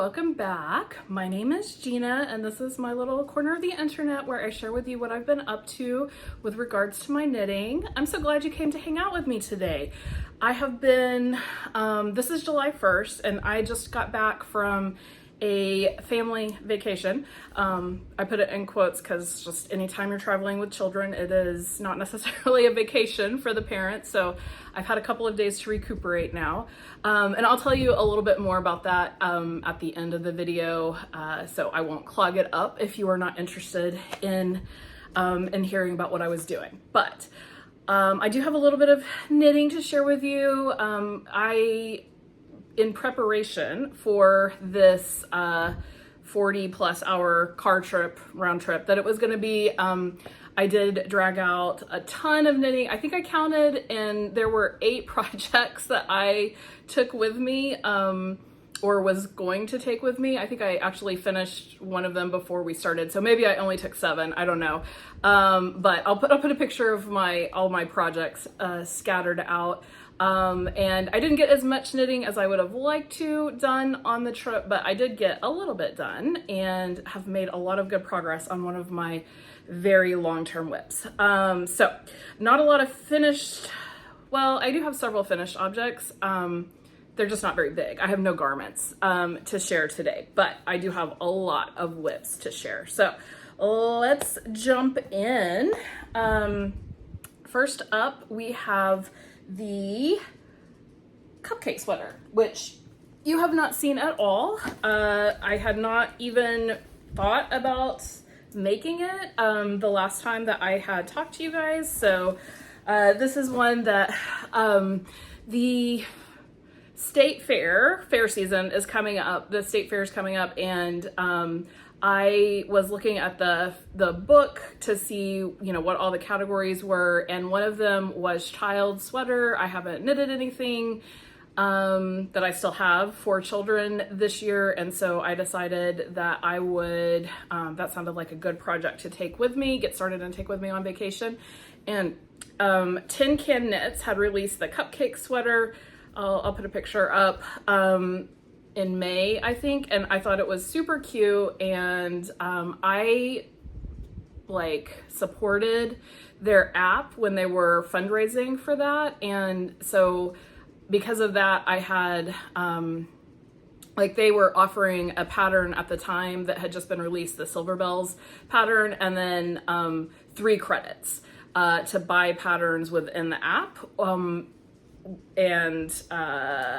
welcome back. My name is Gina and this is my little corner of the internet where I share with you what I've been up to with regards to my knitting. I'm so glad you came to hang out with me today. I have been, this is July 1st and I just got back from a family vacation. I put it in quotes because just anytime you're traveling with children, it is not necessarily a vacation for the parents. So I've had a couple of days to recuperate now. And I'll tell you a little bit more about that at the end of the video. So I won't clog it up if you are not interested in hearing about what I was doing. But I do have a little bit of knitting to share with you. In preparation for this 40 plus hour car trip, round trip that it was gonna be, I did drag out a ton of knitting. I think I counted and there were 8 projects that I took with me or was going to take with me. I think I actually finished one of them before we started. So maybe I only took 7, I don't know. But I'll put a picture of all my projects scattered out. And I didn't get as much knitting as I would have liked to done on the trip, but I did get a little bit done and have made a lot of good progress on one of my very long-term whips. So not a lot of finished, well, I do have several finished objects. They're just not very big. I have no garments to share today, but I do have a lot of whips to share. So let's jump in. First up, we have the Cupcake sweater, which you have not seen at all. I had not even thought about making it the last time that I had talked to you guys. So this is one that the state fair season is coming up. The state fair is coming up, and I was looking at the book to see, what all the categories were, and one of them was child sweater. I haven't knitted anything that I still have for children this year, and so I decided that I would, that sounded like a good project to take with me, get started and take with me on vacation. And TinCanKnits had released the Cupcake sweater. I'll put a picture up. In May, I think, and I thought it was super cute, and I supported their app when they were fundraising for that, and so because of that I had they were offering a pattern at the time that had just been released, the Silver Bells pattern, and then 3 credits to buy patterns within the app. And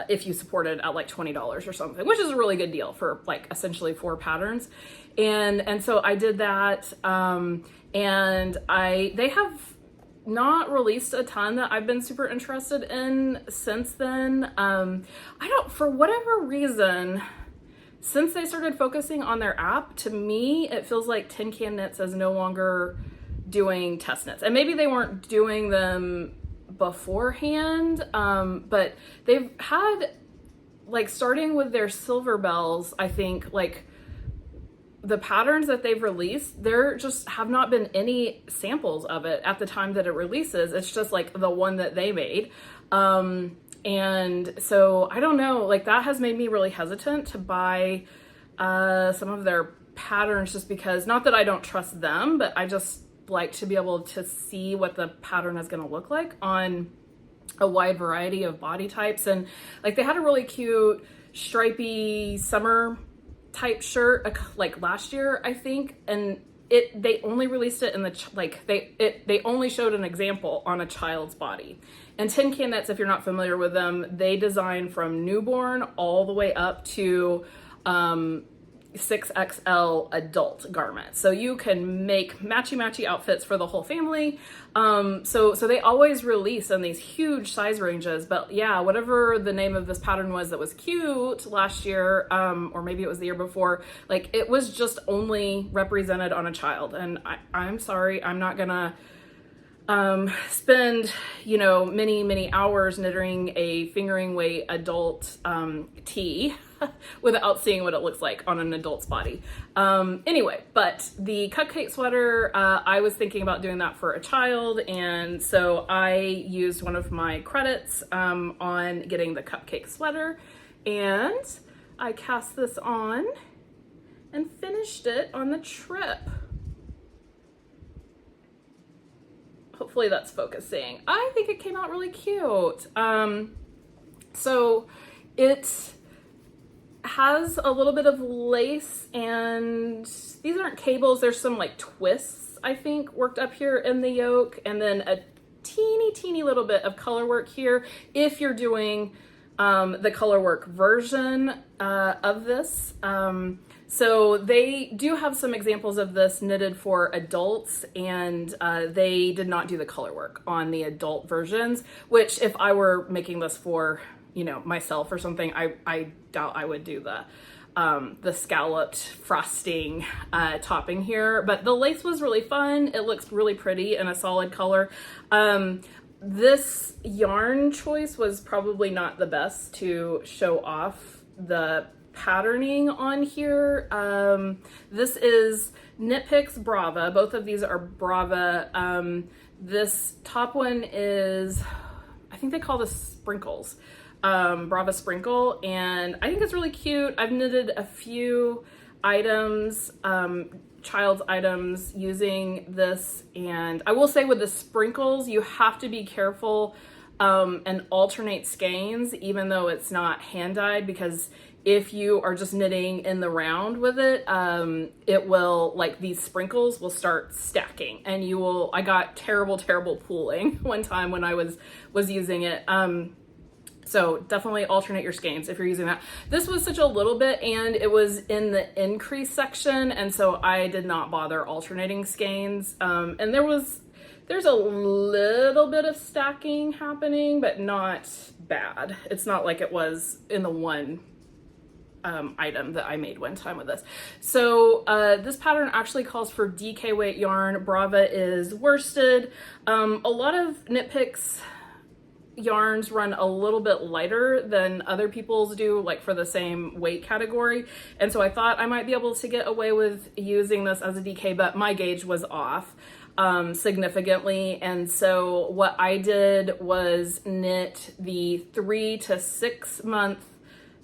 if you supported at like $20 or something, which is a really good deal for essentially 4 patterns. And so I did that, and they have not released a ton that I've been super interested in since then. For whatever reason, since they started focusing on their app, to me it feels like TinCanKnits is no longer doing test knits, and maybe they weren't doing them beforehand, but they've had starting with their Silver Bells, I think the patterns that they've released, there just have not been any samples of it at the time that it releases. It's just the one that they made, and so I don't know, that has made me really hesitant to buy some of their patterns, just because, not that I don't trust them, but I just like to be able to see what the pattern is going to look like on a wide variety of body types. And they had a really cute stripy summer type shirt last year, I think, and they only released it in they only showed an example on a child's body. And TinCanKnits, if you're not familiar with them, they design from newborn all the way up to 6XL adult garments, so you can make matchy outfits for the whole family. So they always release in these huge size ranges. But yeah, whatever the name of this pattern was that was cute last year, or maybe it was the year before, it was just only represented on a child. And I'm sorry, I'm not gonna spend many hours knitting a fingering weight adult tee without seeing what it looks like on an adult's body. Anyway, but the Cupcake sweater, I was thinking about doing that for a child, and so I used one of my credits on getting the Cupcake sweater, and I cast this on and finished it on the trip. Hopefully that's focusing. I think it came out really cute. So it has a little bit of lace, and these aren't cables, there's some like twists, I think, worked up here in the yoke, and then a teeny little bit of color work here if you're doing the color work version of this. So they do have some examples of this knitted for adults, and they did not do the color work on the adult versions, which if I were making this for, you know, myself or something, I doubt I would do the scalloped frosting topping here. But the lace was really fun. It looks really pretty in a solid color. This yarn choice was probably not the best to show off the patterning on here. This is Knit Picks Brava. Both of these are Brava. This top one is, I think they call this Sprinkles. Brava Sprinkle, and I think it's really cute. I've knitted a few items, child's items, using this, and I will say with the Sprinkles, you have to be careful and alternate skeins, even though it's not hand dyed, because if you are just knitting in the round with it, it will, like, these sprinkles will start stacking, and you will, I got terrible pooling one time when I was using it. So definitely alternate your skeins if you're using that. This was such a little bit, and it was in the increase section, and so I did not bother alternating skeins. And there's a little bit of stacking happening, but not bad. It's not like it was in the one item that I made one time with this. So this pattern actually calls for DK weight yarn. Brava is worsted. A lot of Knit Picks yarns run a little bit lighter than other people's do, like for the same weight category, and so I thought I might be able to get away with using this as a DK, but my gauge was off significantly, and so what I did was knit the 3 to 6 month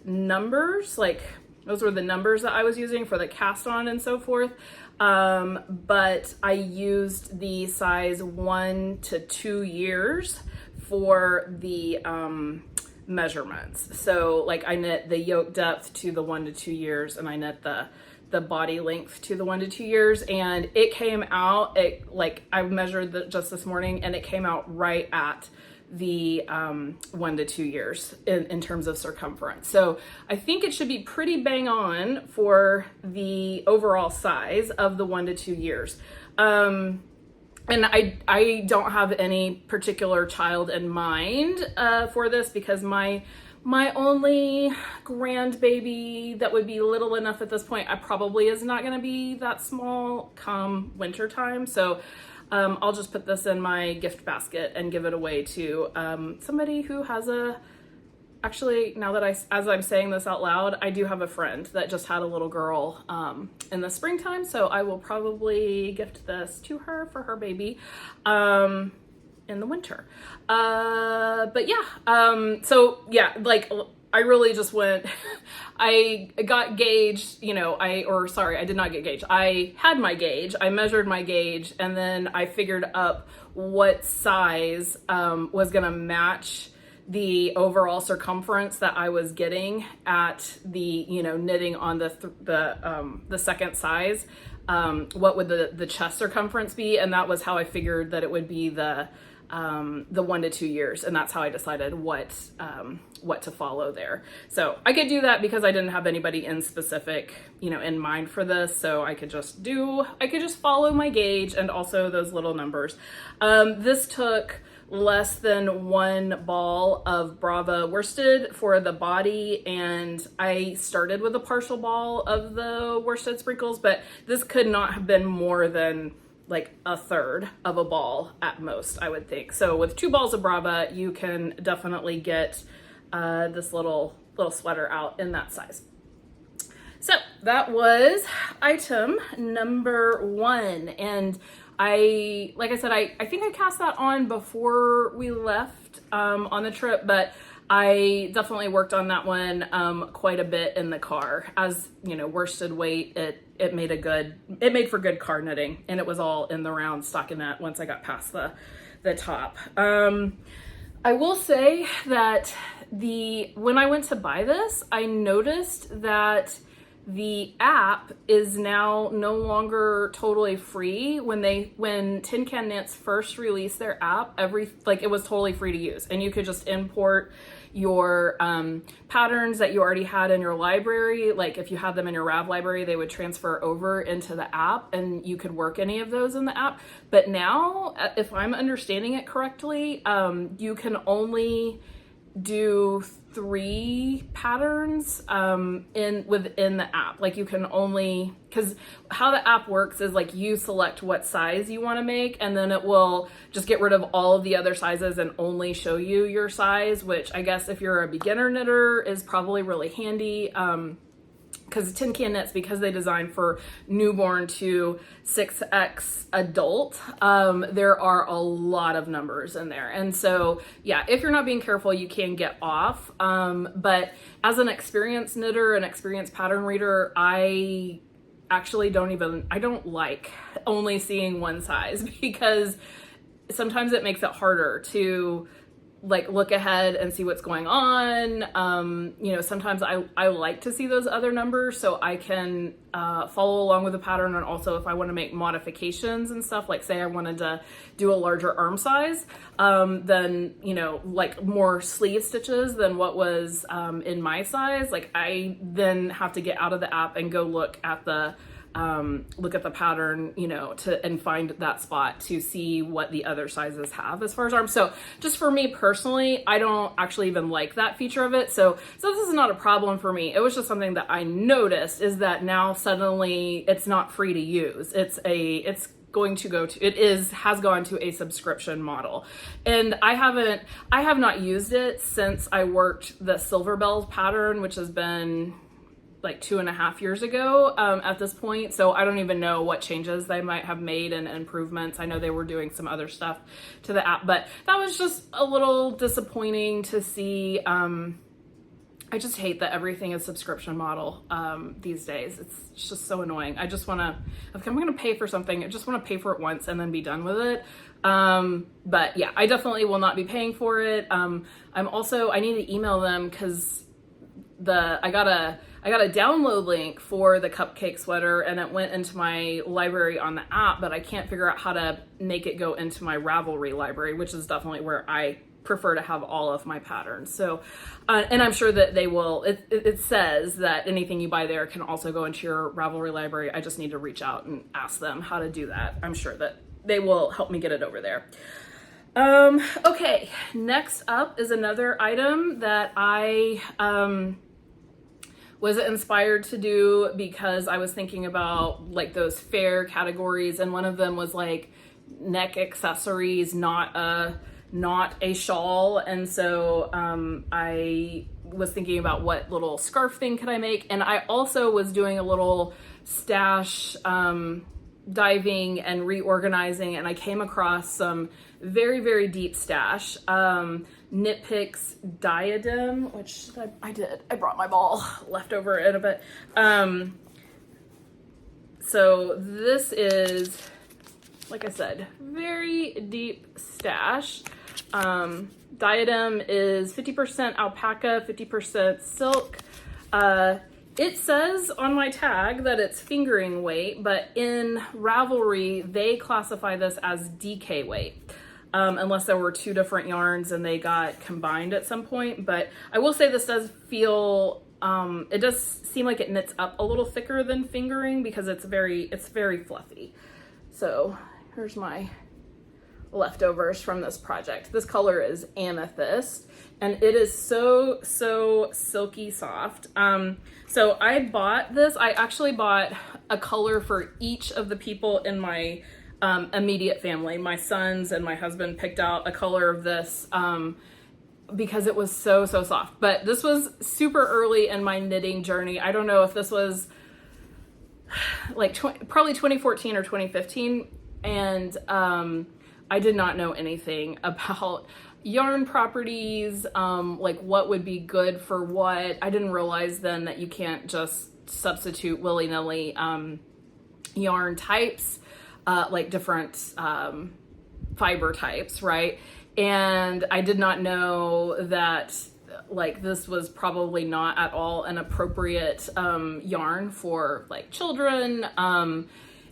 numbers, like those were the numbers that I was using for the cast on and so forth, but I used the size 1 to 2 years for the measurements. So like I knit the yoke depth to the 1 to 2 years, and I knit the body length to the 1 to 2 years, and it came out, like I measured just this morning, and it came out right at the 1 to 2 years in terms of circumference. So I think it should be pretty bang on for the overall size of the 1 to 2 years. And I don't have any particular child in mind for this, because my only grandbaby that would be little enough at this point, I probably is not going to be that small come winter time. So I'll just put this in my gift basket and give it away to somebody who has actually, now that as I'm saying this out loud, I do have a friend that just had a little girl in the springtime, so I will probably gift this to her for her baby in the winter. But yeah, so yeah, like I really just went, I got gauged, you know, I did not get gauged. I had my gauge, I measured my gauge, and then I figured up what size was gonna match the overall circumference that I was getting at the, you know, knitting on the second size. What would the chest circumference be? And that was how I figured that it would be the 1 to 2 years, and that's how I decided what to follow there. So I could do that because I didn't have anybody in specific, you know, in mind for this, so I could just follow my gauge and also those little numbers. This took less than 1 ball of Brava worsted for the body, and I started with a partial ball of the worsted sprinkles, but this could not have been more than like a third of a ball at most, I would think. So with 2 balls of Brava, you can definitely get this little sweater out in that size. So that was item number 1, and like I said, I think I cast that on before we left on the trip, but I definitely worked on that one quite a bit in the car. As you know, worsted weight, it made for good car knitting, and it was all in the round stockinette once I got past the top. I will say that when I went to buy this, I noticed that the app is now no longer totally free. When TinCanKnits first released their app, it was totally free to use, and you could just import your patterns that you already had in your library. Like if you had them in your Rav library, they would transfer over into the app, and you could work any of those in the app. But now, if I'm understanding it correctly, you can only do 3 patterns within the app. Like you can only, because how the app works is like you select what size you want to make, and then it will just get rid of all of the other sizes and only show you your size, which I guess if you're a beginner knitter is probably really handy. Because TinCanKnits, because they design for newborn to 6X adult, there are a lot of numbers in there. And so, yeah, if you're not being careful, you can get off. But as an experienced knitter, an experienced pattern reader, I actually don't like only seeing one size, because sometimes it makes it harder to like look ahead and see what's going on. You know, sometimes I like to see those other numbers so I can follow along with the pattern. And also if I want to make modifications and stuff, like say I wanted to do a larger arm size, then, you know, like more sleeve stitches than what was in my size, like I then have to get out of the app and go look at the pattern, you know, and find that spot to see what the other sizes have as far as arms. So just for me personally, I don't actually even like that feature of it. So this is not a problem for me. It was just something that I noticed, is that now suddenly it's not free to use. It has gone to a subscription model. And I have not used it since I worked the Silver Bells pattern, which has been like 2.5 years ago at this point. So I don't even know what changes they might have made and improvements. I know they were doing some other stuff to the app, but that was just a little disappointing to see. I just hate that everything is subscription model these days. It's just so annoying. If I'm gonna pay for something, I just wanna pay for it once and then be done with it. But yeah, I definitely will not be paying for it. I need to email them, because I got a download link for the Cupcake sweater, and it went into my library on the app, but I can't figure out how to make it go into my Ravelry library, which is definitely where I prefer to have all of my patterns. So, and I'm sure that they will, it says that anything you buy there can also go into your Ravelry library. I just need to reach out and ask them how to do that. I'm sure that they will help me get it over there. Okay, next up is another item that I, was inspired to do because I was thinking about like those fair categories, and one of them was like neck accessories, not a shawl. And so I was thinking about what little scarf thing could I make, and I also was doing a little stash diving and reorganizing, and I came across some very, very deep stash. Knit Picks Diadem, which I brought my ball left over it a bit. So this is, like I said, very deep stash. Diadem is 50% alpaca, 50% silk. It says on my tag that it's fingering weight, but in Ravelry, they classify this as DK weight. Unless there were 2 different yarns and they got combined at some point. But I will say this does feel, it does seem like it knits up a little thicker than fingering, because it's very fluffy. So here's my leftovers from this project. This color is Amethyst, and it is so silky soft. So I bought this. I actually bought a color for each of the people in my immediate family. My sons and my husband picked out a color of this because it was so soft. But this was super early in my knitting journey. I don't know if this was like probably 2014 or 2015, and I did not know anything about yarn properties, like what would be good for what. I didn't realize then that you can't just substitute willy-nilly yarn types, like different fiber types, right? And I did not know that like this was probably not at all an appropriate yarn for like children.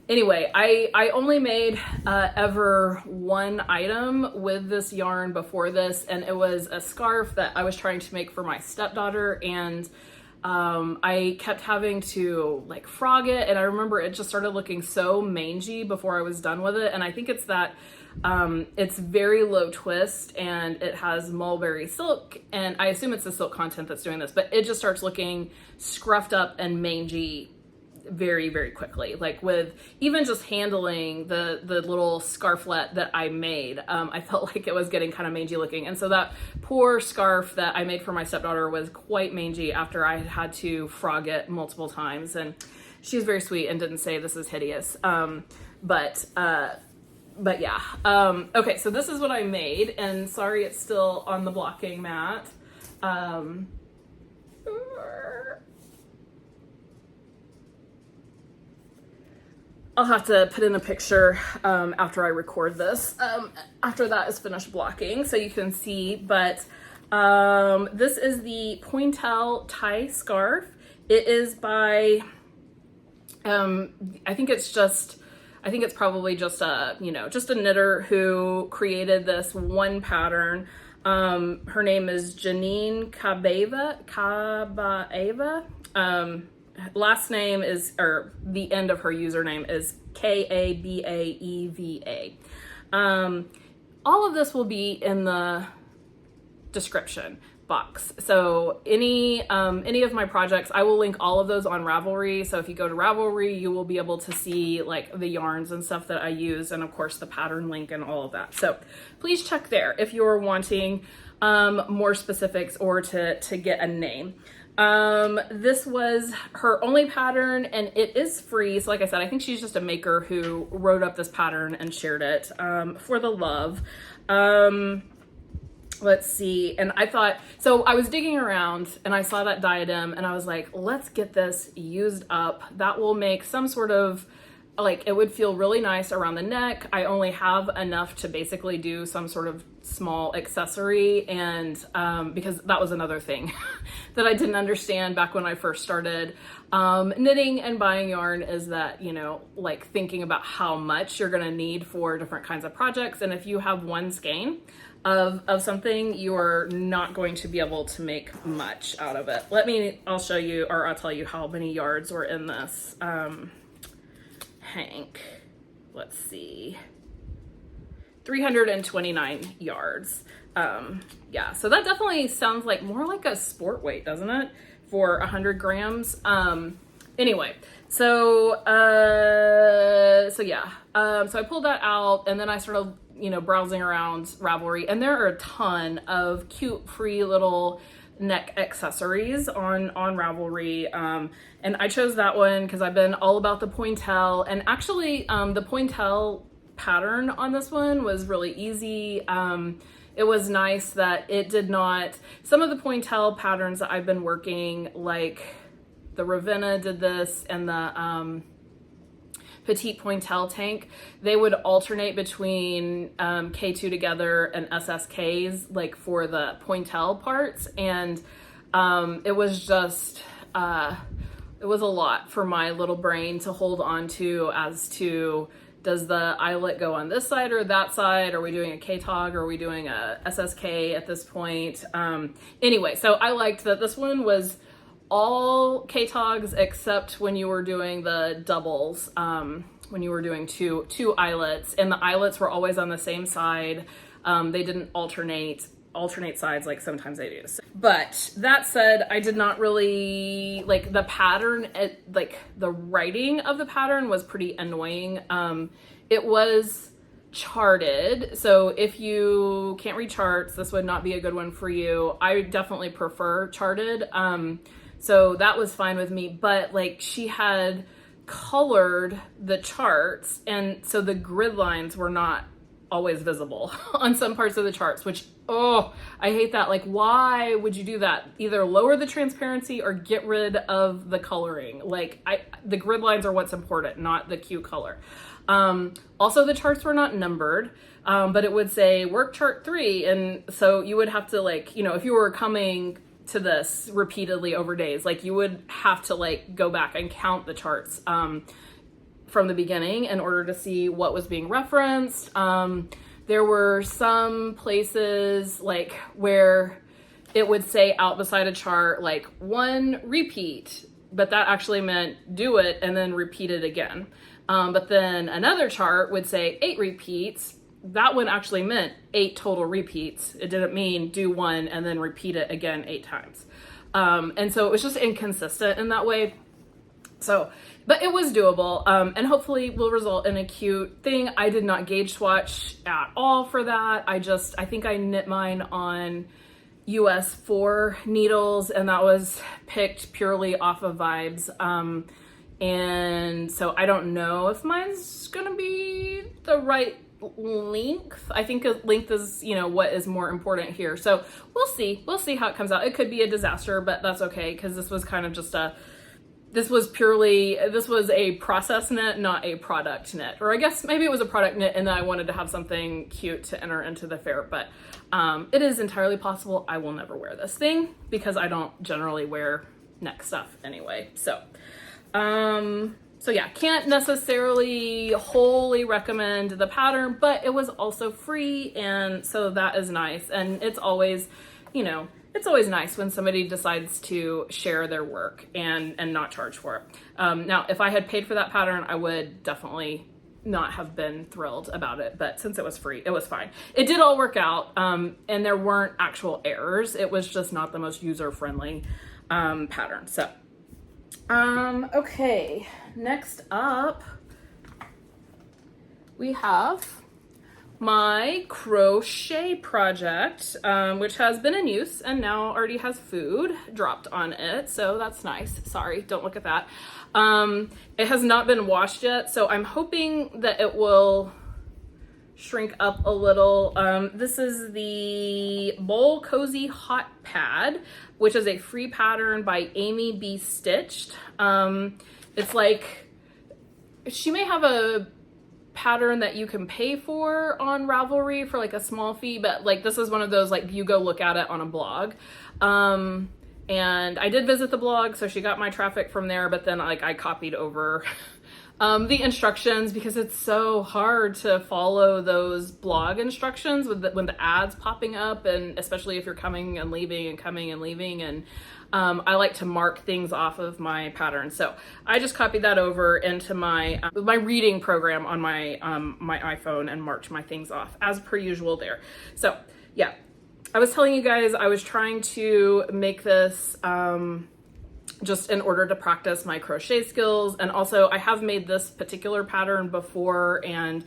Anyway, I only made ever one item with this yarn before this, and it was a scarf that I was trying to make for my stepdaughter, and I kept having to like frog it, and I remember it just started looking so mangy before I was done with it. And I think it's that it's very low twist and it has mulberry silk, and I assume it's the silk content that's doing this, but it just starts looking scruffed up and mangy very, very quickly. Like with even just handling the little scarflet that I made, I felt like it was getting kind of mangy looking. And so that poor scarf that I made for my stepdaughter was quite mangy after I had to frog it multiple times. And she was very sweet and didn't say this is hideous. But yeah. Okay, so this is what I made, and sorry it's still on the blocking mat. I'll have to put in a picture after I record this, after that is finished blocking, so you can see. But this is the Pointelle Tie Scarf. It is by, I think it's probably just a, just a knitter who created this one pattern. Her name is jeanninekabaeva. Last name is, or the end of her username is Kabaeva. All of this will be in the description box. So any of my projects, I will link all of those on Ravelry. So if you go to Ravelry, you will be able to see like the yarns and stuff that I use, and of course the pattern link and all of that. So please check there if you're wanting more specifics or to get a name. This was her only pattern, and it is free. So like I said, I think she's just a maker who wrote up this pattern and shared it for the love. Let's see. And I thought, so I was digging around and I saw that diadem and I was like, let's get this used up. That will make some sort of, like, it would feel really nice around the neck. I only have enough to basically do some sort of small accessory, and because that was another thing that I didn't understand back when I first started knitting and buying yarn, is that, like thinking about how much you're gonna need for different kinds of projects. And if you have one skein of something, you are not going to be able to make much out of it. I'll show you, or I'll tell you how many yards were in this. Hank, let's see, 329 yards. Yeah, so that definitely sounds like more like a sport weight, doesn't it, for 100 grams? Anyway, so yeah, so I pulled that out, and then I started, browsing around Ravelry, and there are a ton of cute free little neck accessories on Ravelry, and I chose that one because I've been all about the Pointelle, and actually the Pointelle pattern on this one was really easy. It was nice that it did not, some of the Pointelle patterns that I've been working, like the Ravenna did this, and the Petite Pointelle tank, they would alternate between K2 together and SSKs, like for the Pointelle parts, and it was just it was a lot for my little brain to hold on to, as to, does the eyelet go on this side or that side? Are we doing a K-tog, or are we doing a SSK at this point? Anyway, so I liked that this one was all K-togs except when you were doing the doubles, when you were doing two eyelets, and the eyelets were always on the same side. They didn't alternate sides like sometimes they do. But that said, I did not really like the pattern. Like the writing of the pattern was pretty annoying. It was charted, so if you can't read charts, this would not be a good one for you. I definitely prefer charted. So that was fine with me, but like she had colored the charts, and so the grid lines were not always visible on some parts of the charts, which, oh, I hate that. Like, why would you do that? Either lower the transparency or get rid of the coloring. Like, the grid lines are what's important, not the cute color. Also, the charts were not numbered, but it would say work chart 3. And so you would have to, like, you know, if you were coming to this repeatedly over days, like, you would have to, like, go back and count the charts from the beginning in order to see what was being referenced. There were some places, like, where it would say out beside a chart, like, 1 repeat, but that actually meant do it and then repeat it again. But then another chart would say 8 repeats. That one actually meant 8 total repeats. It didn't mean do 1 and then repeat it again 8 times. And so it was just inconsistent in that way. So, but it was doable, and hopefully will result in a cute thing. I did not gauge swatch at all for that. I think I knit mine on US 4 needles, and that was picked purely off of vibes. And so I don't know if mine's gonna be the right length. I think length is, you know, what is more important here. So we'll see how it comes out. It could be a disaster, but that's okay, because this was kind of just this was a process knit, not a product knit. Or I guess maybe it was a product knit and then I wanted to have something cute to enter into the fair, but it is entirely possible I will never wear this thing because I don't generally wear neck stuff anyway. So yeah, can't necessarily wholly recommend the pattern, but it was also free, and so that is nice. And it's always, you know, it's always nice when somebody decides to share their work and not charge for it. Now, if I had paid for that pattern, I would definitely not have been thrilled about it, but since it was free, it was fine. It did all work out, and there weren't actual errors. It was just not the most user-friendly pattern. So, okay, next up, we have my crochet project, which has been in use and now already has food dropped on it. So that's nice. Sorry, don't look at that. It has not been washed yet, so I'm hoping that it will shrink up a little. This is the Bowl Cozy Hot Pad, which is a free pattern by Amy B. Stitched. It's like, she may have a pattern that you can pay for on Ravelry for like a small fee, but like this is one of those, like, you go look at it on a blog. And I did visit the blog, so she got my traffic from there, but then like I copied over the instructions because it's so hard to follow those blog instructions with when the ads popping up, and especially if you're coming and leaving and coming and leaving, and I like to mark things off of my pattern. So I just copied that over into my my reading program on my my iPhone and marked my things off as per usual there. So yeah, I was telling you guys I was trying to make this just in order to practice my crochet skills, and also I have made this particular pattern before, and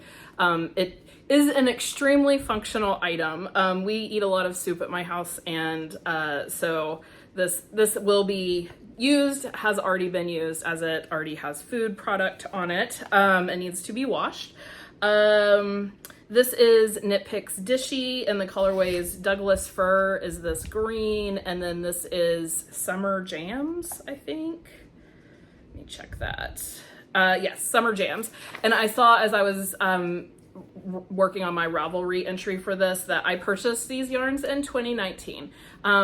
it is an extremely functional item. We eat a lot of soup at my house, and so this will be used, has already been used, as it already has food product on it. It needs to be washed. This is Knit Picks Dishie, and the colorways Douglas Fir is this green, and then this is Summer Jams, I think. Let me check that. Yes, Summer Jams. And I saw as I was working on my Ravelry entry for this that I purchased these yarns in 2019.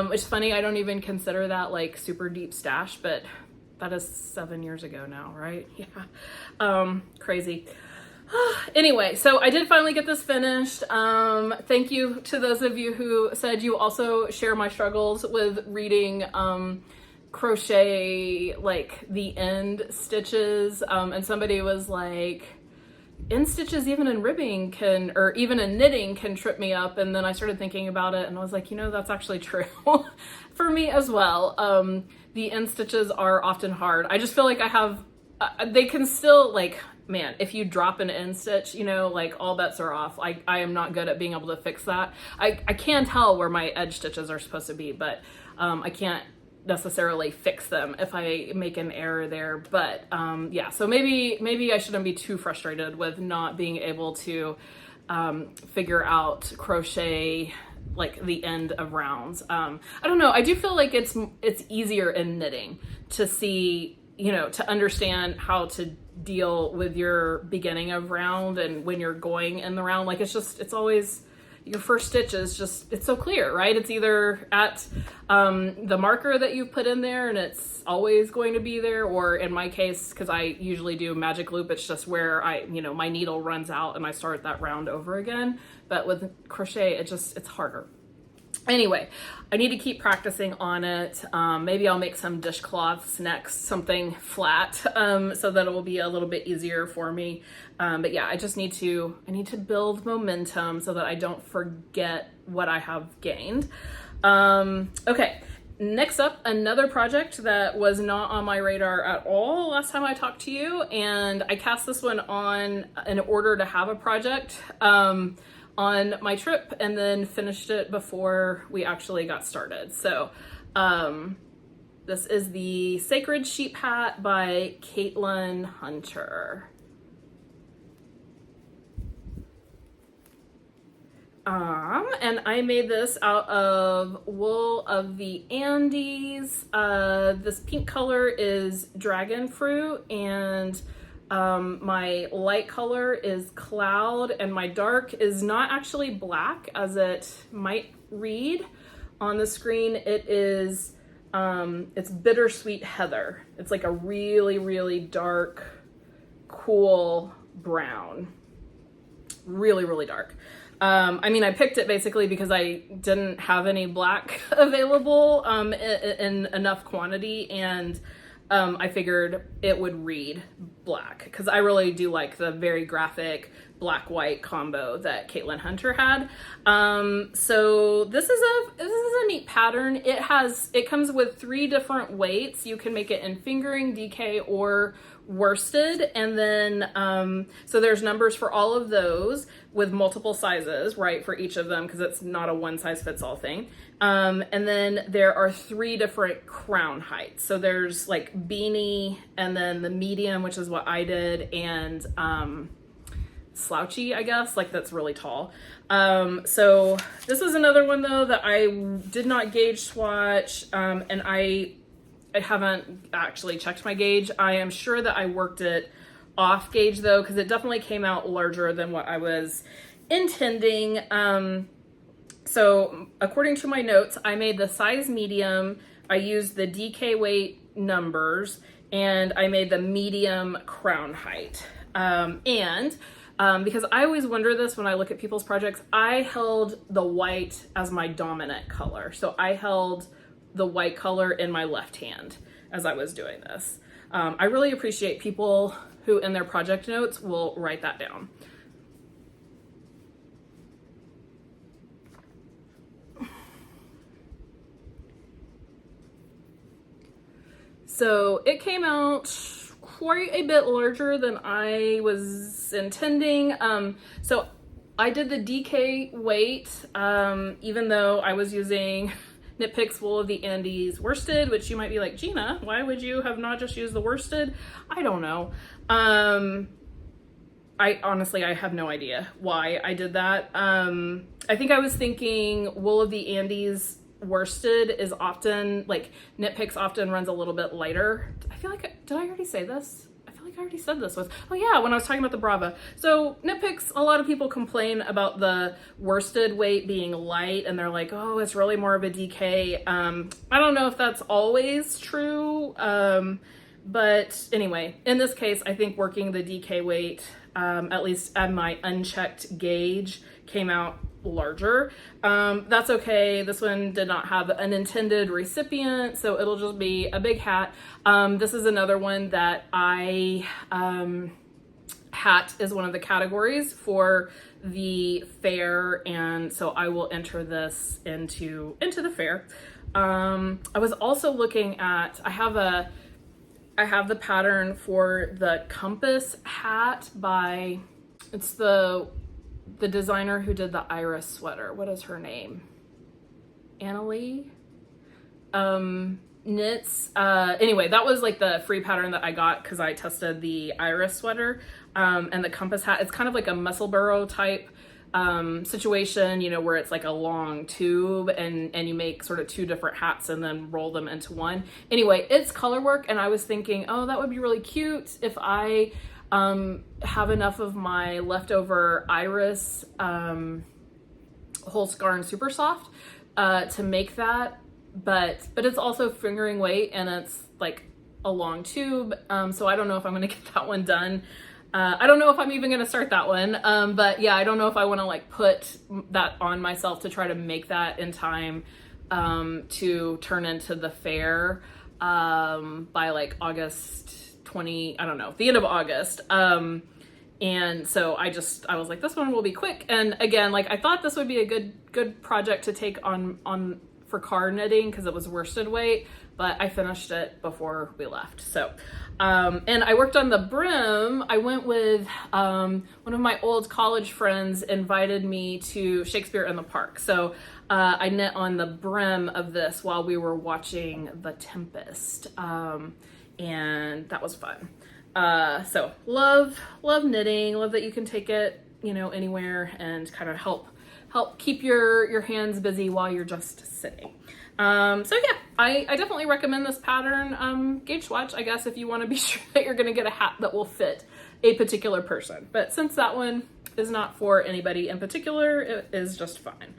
Which is funny, I don't even consider that like super deep stash, but that is 7 years ago now, right? Yeah. Crazy. Anyway, so I did finally get this finished. Thank you to those of you who said you also share my struggles with reading crochet, like the end stitches, and somebody was like, end stitches even in ribbing can, or even in knitting can trip me up. And then I started thinking about it and I was like, you know, that's actually true for me as well. The end stitches are often hard. I just feel like I have, they can still, like, man, if you drop an end stitch, you know, like all bets are off. I am not good at being able to fix that. I can tell where my edge stitches are supposed to be, but I can't necessarily fix them if I make an error there. But yeah, so maybe I shouldn't be too frustrated with not being able to figure out crochet like the end of rounds. I don't know. I do feel like it's easier in knitting to see, you know, to understand how to deal with your beginning of round and when you're going in the round. Like it's always, your first stitch is just, it's so clear, right? It's either at the marker that you've put in there and it's always going to be there, or in my case, because I usually do magic loop, it's just where my needle runs out and I start that round over again. But with crochet, it's harder. Anyway, I need to keep practicing on it. Maybe I'll make some dishcloths next, something flat, so that it will be a little bit easier for me. But yeah, I need to build momentum so that I don't forget what I have gained. Okay, next up, another project that was not on my radar at all last time I talked to you, and I cast this one on in order to have a project on my trip, and then finished it before we actually got started. So this is the Sacred Sheep Hat by Caitlyn Hunter. And I made this out of wool of the Andes. This pink color is Dragonfruit, and my light color is Cloud, and my dark is not actually black as it might read on the screen. It is, it's Bittersweet Heather. It's like a really, really dark, cool brown. Really, really dark. I mean, I picked it basically because I didn't have any black available in enough quantity, and I figured it would read black because I really do like the very graphic black-white combo that Caitlyn Hunter had. So this is a neat pattern. It comes with 3 different weights. You can make it in fingering, DK, or worsted, and then so there's numbers for all of those with multiple sizes, right, for each of them, because it's not a one-size-fits-all thing. And then there are 3 different crown heights. So there's like beanie, and then the medium, which is what I did, and slouchy, I guess, like that's really tall. So this is another one though that I did not gauge swatch, and I haven't actually checked my gauge. I am sure that I worked it off gauge though, because it definitely came out larger than what I was intending. So according to my notes, I made the size medium, I used the DK weight numbers, and I made the medium crown height. Because I always wonder this when I look at people's projects, I held the white as my dominant color. So I held the white color in my left hand as I was doing this. I really appreciate people who in their project notes will write that down. So it came out quite a bit larger than I was intending. So I did the DK weight, even though I was using Knit Picks Wool of the Andes worsted, which you might be like, Gina, why would you have not just used the worsted? I don't know. I honestly have no idea why I did that. I think I was thinking Wool of the Andes worsted is often, like, Knit Picks often runs a little bit lighter. I feel like, did I already say this? I feel like I already said this was, oh yeah, when I was talking about the Brava. So Knit Picks, a lot of people complain about the worsted weight being light, and they're like, oh, it's really more of a DK. I don't know if that's always true, but anyway, in this case, I think working the DK weight, at least at my unchecked gauge, came out larger. That's okay. This one did not have an intended recipient, so it'll just be a big hat. This is another one that hat is one of the categories for the fair, and so I will enter this into the fair. I was also looking at, I have the pattern for the Compass hat by, it's the designer who did the Iris sweater. What is her name? Annalie? Knits. Anyway, that was like the free pattern that I got because I tested the Iris sweater. And the Compass hat, it's kind of like a muscle burrow type situation, you know, where it's like a long tube and you make sort of 2 different hats and then roll them into one. Anyway, it's color work, and I was thinking, oh, that would be really cute if I have enough of my leftover Iris whole scarf super soft to make that, but it's also fingering weight, and it's like a long tube, so I don't know if I'm gonna get that one done. I don't know if I'm even gonna start that one, but yeah, I don't know if I want to like put that on myself to try to make that in time to turn into the fair by like August 20, I don't know, the end of August. And so I was like, this one will be quick. And again, like I thought this would be a good project to take on for car knitting because it was worsted weight, but I finished it before we left. So, and I worked on the brim. I went with one of my old college friends invited me to Shakespeare in the Park. So I knit on the brim of this while we were watching The Tempest. And that was fun. So love knitting, love that you can take it, you know, anywhere and kind of help keep your hands busy while you're just sitting. So yeah, I definitely recommend this pattern, gauge swatch, I guess, if you want to be sure that you're going to get a hat that will fit a particular person. But since that one is not for anybody in particular, it is just fine.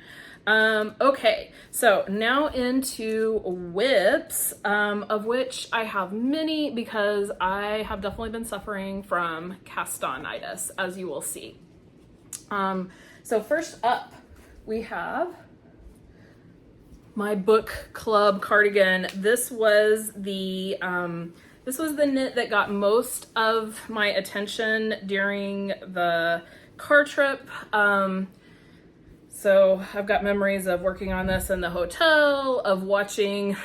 Okay, so now into whips, of which I have many because I have definitely been suffering from Castonitis, as you will see. So first up, we have my book club cardigan. This was the knit that got most of my attention during the car trip. So I've got memories of working on this in the hotel, of watching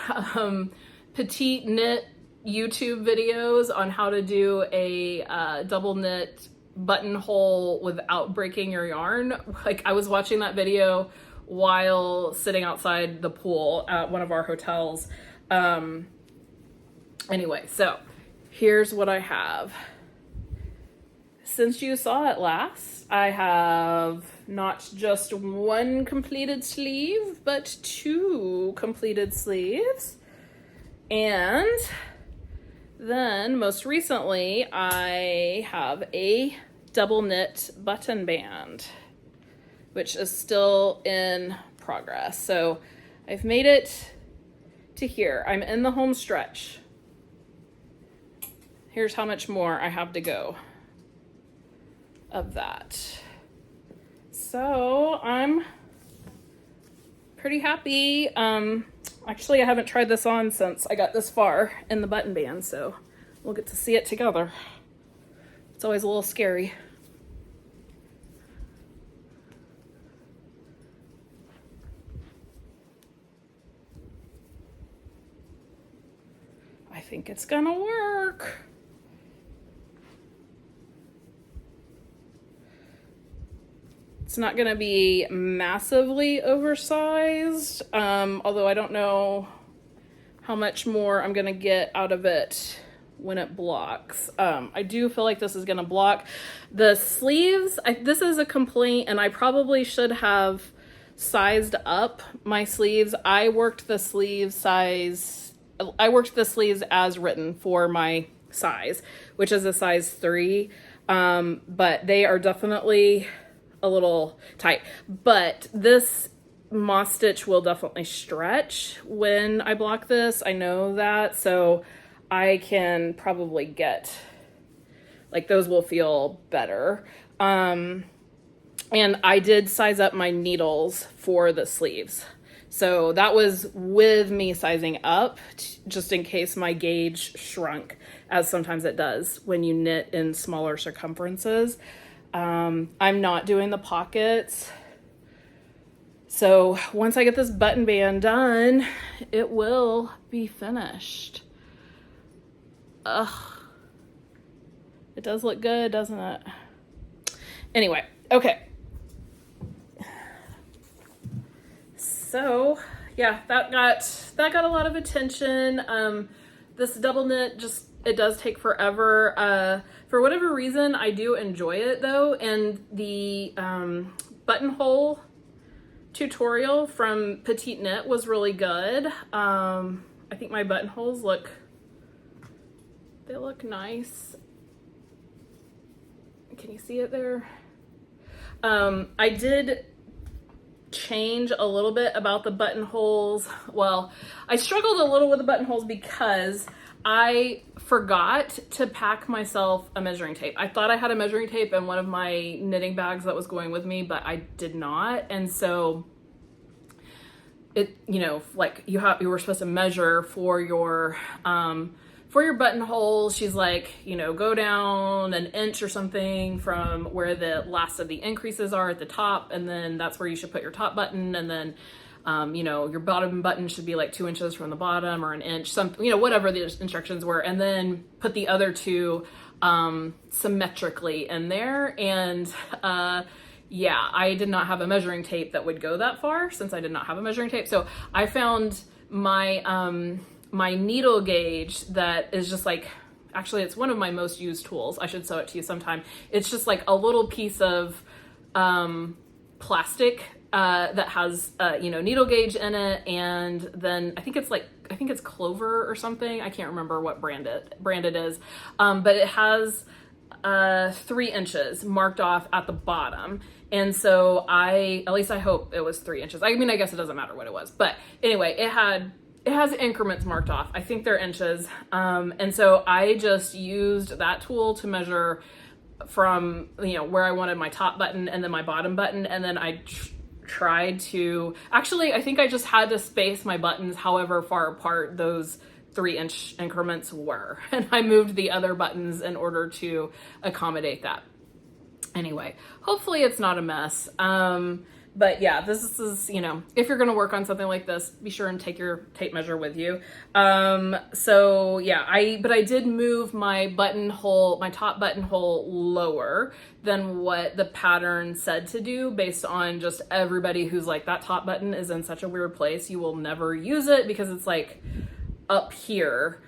petite knit YouTube videos on how to do a double knit buttonhole without breaking your yarn. Like I was watching that video while sitting outside the pool at one of our hotels. Anyway, so here's what I have. Since you saw it last, I have not just one completed sleeve, but 2 completed sleeves. And then most recently, I have a double knit button band, which is still in progress. So I've made it to here. I'm in the home stretch. Here's how much more I have to go of that. So I'm pretty happy. Actually, I haven't tried this on since I got this far in the button band, so we'll get to see it together. It's always a little scary. I think it's gonna work. It's not gonna be massively oversized, although I don't know how much more I'm gonna get out of it when it blocks. I do feel like this is gonna block. The sleeves, this is a complaint, and I probably should have sized up my sleeves. I worked the sleeves as written for my size, which is a size 3, but they are definitely a little tight. But this moss stitch will definitely stretch when I block this. I know that, so I can probably get, like, those will feel better. And I did size up my needles for the sleeves. So that was with me sizing up, just in case my gauge shrunk, as sometimes it does when you knit in smaller circumferences. I'm not doing the pockets. So once I get this button band done, it will be finished. Ugh. It does look good, doesn't it? Anyway, okay. So yeah, that got a lot of attention. This double knit it does take forever. For whatever reason, I do enjoy it though, and the buttonhole tutorial from Petite Knit was really good. I think my buttonholes look nice. Can you see it there? I did change a little bit about the buttonholes. Well, I struggled a little with the buttonholes because I forgot to pack myself a measuring tape. I thought I had a measuring tape in one of my knitting bags that was going with me, but I did not. And so it, you know, like you were supposed to measure for your buttonholes. She's like, you know, go down an inch or something from where the last of the increases are at the top, and then that's where you should put your top button, and then you know, your bottom button should be like 2 inches from the bottom or an inch, you know, whatever the instructions were, and then put the other two symmetrically in there. And yeah, I did not have a measuring tape that would go that far since I did not have a measuring tape. So I found my my needle gauge that is just like, actually it's one of my most used tools. I should show it to you sometime. It's just like a little piece of plastic that has you know, needle gauge in it, and then I think it's Clover or something. I can't remember what brand it is, but it has 3 inches marked off at the bottom. And so at least I hope it was 3 inches. I mean, I guess it doesn't matter what it was, but anyway, it has increments marked off. I think they're inches. And so I just used that tool to measure from, you know, where I wanted my top button and then my bottom button. And then I tried to, actually, I think I just had to space my buttons however far apart those 3-inch increments were. And I moved the other buttons in order to accommodate that. Anyway, hopefully it's not a mess. But yeah, this is, you know, if you're going to work on something like this, be sure and take your tape measure with you. So yeah, but I did move my top buttonhole lower than what the pattern said to do, based on just everybody who's like, that top button is in such a weird place, you will never use it because it's like up here,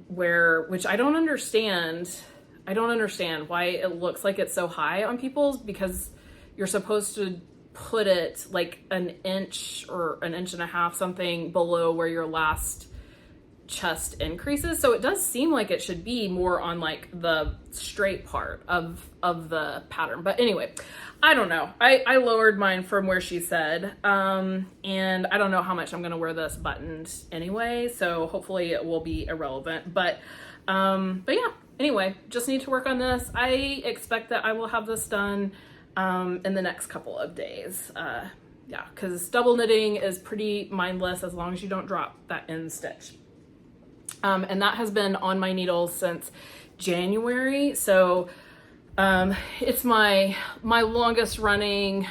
which I don't understand. I don't understand why it looks like it's so high on people's, because you're supposed to put it like an inch or an inch and a half, something below where your last chest increases. So it does seem like it should be more on like the straight part of the pattern. But anyway, I don't know. I lowered mine from where she said, and I don't know how much I'm gonna wear this buttoned anyway, so hopefully it will be irrelevant. But yeah, anyway, just need to work on this. I expect that I will have this done in the next couple of days. Yeah, because double knitting is pretty mindless as long as you don't drop that end stitch. And that has been on my needles since January. So it's my longest running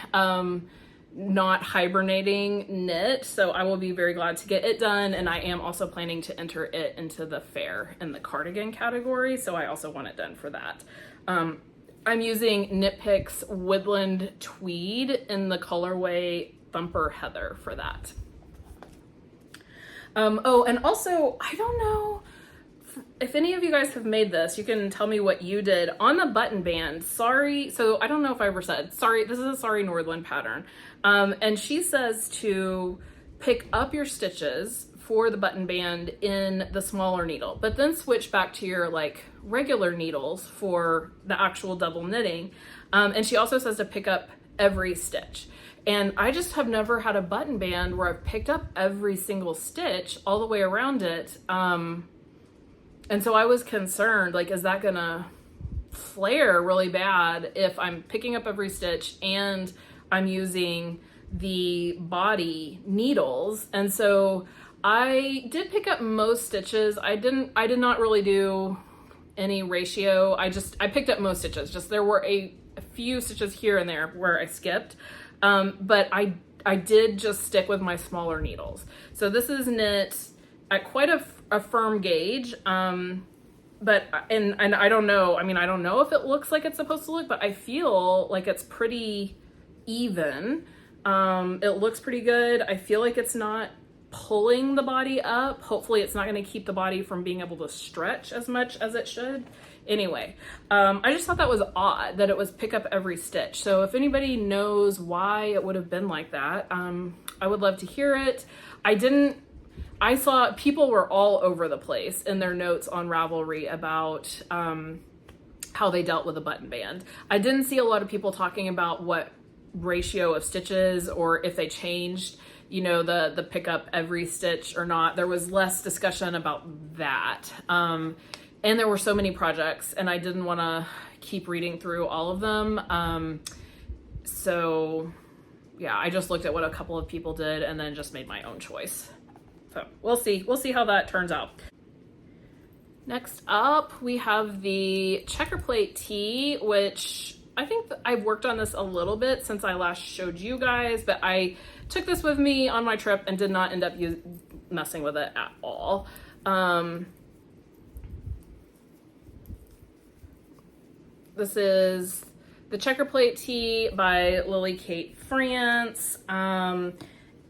not hibernating knit. So I will be very glad to get it done. And I am also planning to enter it into the fair in the cardigan category. So I also want it done for that. I'm using Knit Picks Woodland Tweed in the colorway Thumper Heather for that. Oh, and also, I don't know if any of you guys have made this. You can tell me what you did on the button band. Sorry, so I don't know if I ever said, sorry, this is a Sorry Nordland pattern. And she says to pick up your stitches for the button band in the smaller needle, but then switch back to your like regular needles for the actual double knitting. And she also says to pick up every stitch. And I just have never had a button band where I've picked up every single stitch all the way around it. And so I was concerned, like, is that gonna flare really bad if I'm picking up every stitch and I'm using the body needles? And so I did pick up most stitches. I did not really do any ratio. I picked up most stitches. Just there were a few stitches here and there where I skipped. But I did just stick with my smaller needles. So this is knit at quite a firm gauge. But I don't know. I mean, I don't know if it looks like it's supposed to look, but I feel like it's pretty even. It looks pretty good. I feel like it's not pulling the body up. Hopefully it's not going to keep the body from being able to stretch as much as it should. Anyway, I just thought that was odd that it was pick up every stitch. So if anybody knows why it would have been like that, I would love to hear it. I saw people were all over the place in their notes on Ravelry about how they dealt with a button band. I didn't see a lot of people talking about what ratio of stitches or if they changed, you know, the pick up every stitch or not. There was less discussion about that. And there were so many projects and I didn't want to keep reading through all of them. So yeah, I just looked at what a couple of people did and then just made my own choice. So we'll see how that turns out. Next up, we have the Checkerplate Tee, which I think I've worked on this a little bit since I last showed you guys, but I took this with me on my trip and did not end up messing with it at all. This is the Checkerplate Tee by Lily Kate France.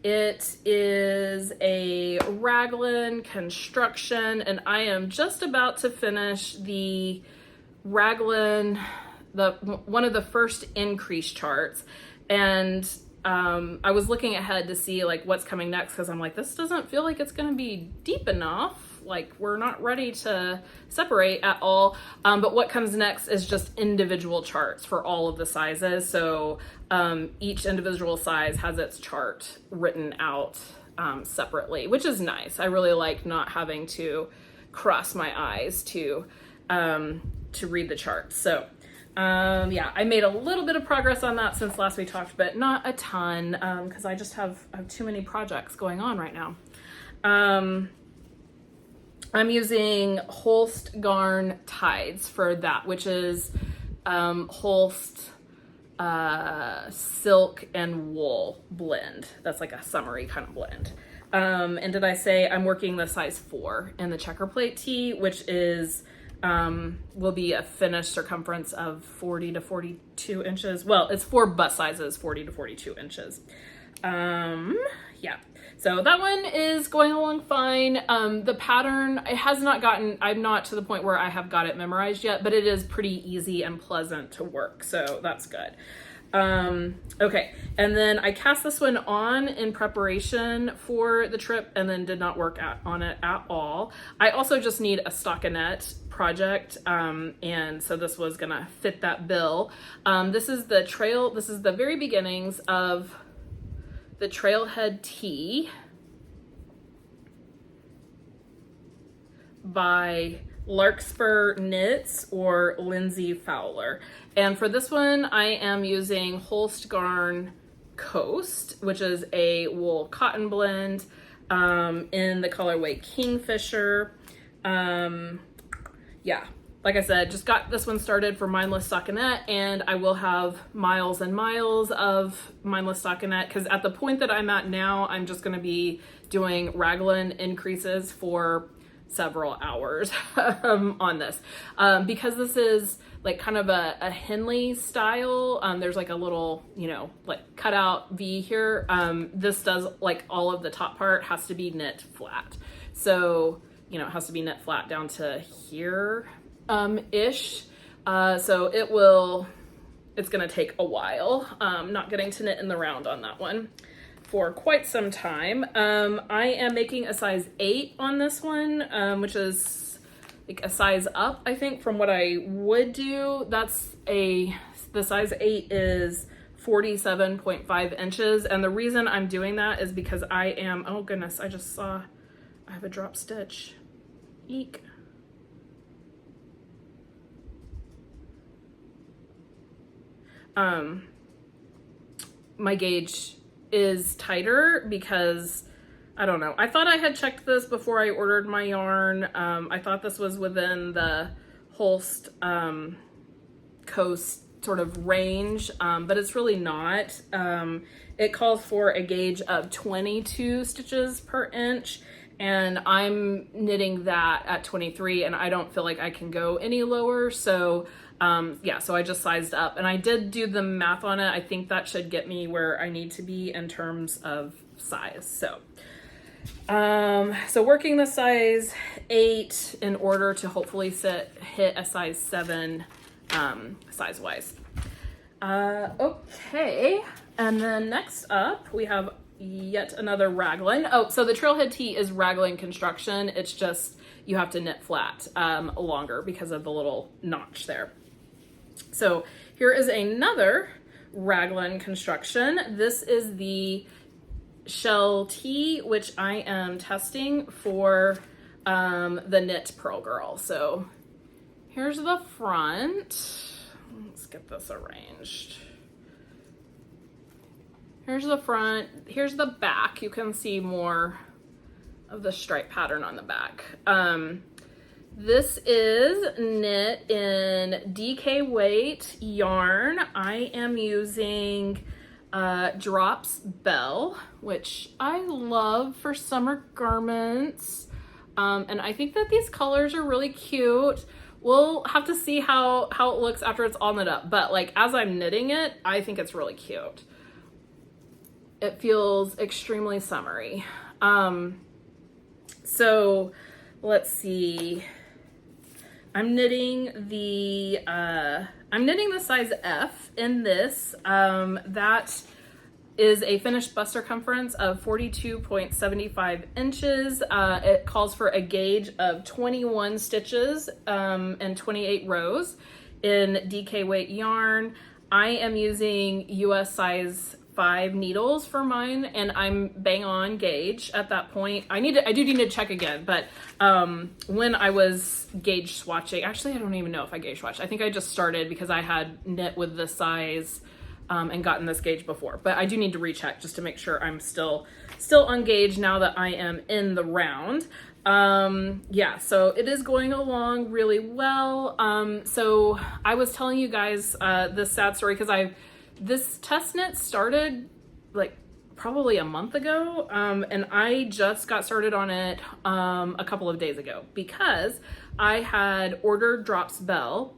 It is a raglan construction, and I am just about to finish the raglan, one of the first increase charts, and I was looking ahead to see like what's coming next because I'm like, this doesn't feel like it's going to be deep enough. Like we're not ready to separate at all. But what comes next is just individual charts for all of the sizes. So each individual size has its chart written out separately, which is nice. I really like not having to cross my eyes to read the charts. So yeah, I made a little bit of progress on that since last we talked, but not a ton because I just have too many projects going on right now. I'm using Holst Garn Tides for that, which is Holst silk and wool blend. That's like a summery kind of blend. And did I say I'm working the size 4 in the Checkerplate Tee, which is will be a finished circumference of 40 to 42 inches. Well, it's 4 bust sizes, 40 to 42 inches. Yeah, so that one is going along fine. The pattern, it has not gotten, I'm not to the point where I have got it memorized yet, but it is pretty easy and pleasant to work, so that's good. Okay, and then I cast this one on in preparation for the trip and then did not work on it at all. I also just need a stockinette project, and so this was gonna fit that bill. This is the very beginnings of the Trailhead Tee by Larkspur Knits or Lindsay Fowler. And for this one, I am using Holst Garn Coast, which is a wool cotton blend in the colorway Kingfisher. Yeah, like I said, just got this one started for Mindless Stockinette, and I will have miles and miles of Mindless Stockinette because at the point that I'm at now, I'm just going to be doing raglan increases for several hours on this because this is like kind of a Henley style. There's like a little, you know, like cutout V here. This does like all of the top part has to be knit flat. So, you know, it has to be knit flat down to here ish. So it's gonna take a while. Not getting to knit in the round on that one for quite some time. I am making a size 8 on this one, which is like a size up, I think, from what I would do. The size 8 is 47.5 inches. And the reason I'm doing that is because oh goodness, I just saw I have a drop stitch. Eek. My gauge is tighter because I don't know. I thought I had checked this before I ordered my yarn. I thought this was within the Holst Coast sort of range, but it's really not. It calls for a gauge of 22 stitches per inch, and I'm knitting that at 23, and I don't feel like I can go any lower. So yeah, so I just sized up, and I did do the math on it. I think that should get me where I need to be in terms of size. So So working the size 8 in order to hopefully hit a size 7 size wise. Okay, and then next up we have yet another raglan. Oh, so the Trailhead Tee is raglan construction. It's just you have to knit flat longer because of the little notch there. So here is another raglan construction. This is the Shell Tee, which I am testing for the Knit Pearl Girl. So here's the front. Let's get this arranged. Here's the front. Here's the back. You can see more of the stripe pattern on the back. This is knit in DK weight yarn. I am using Drops Belle, which I love for summer garments. And I think that these colors are really cute. We'll have to see how it looks after it's all knit up. But like as I'm knitting it, I think it's really cute. It feels extremely summery. So let's see. I'm knitting the size F in this. That is a finished bust circumference of 42.75 inches. It calls for a gauge of 21 stitches and 28 rows in DK weight yarn. I am using US size 5 needles for mine, and I'm bang on gauge at that point. I do need to check again, but when I was gauge swatching, actually I don't even know if I gauge swatched. I think I just started because I had knit with this size and gotten this gauge before, but I do need to recheck just to make sure I'm still on gauge now that I am in the round. Yeah, so it is going along really well. So I was telling you guys this sad story because this test knit started like probably a month ago, and I just got started on it a couple of days ago because I had ordered Drops Belle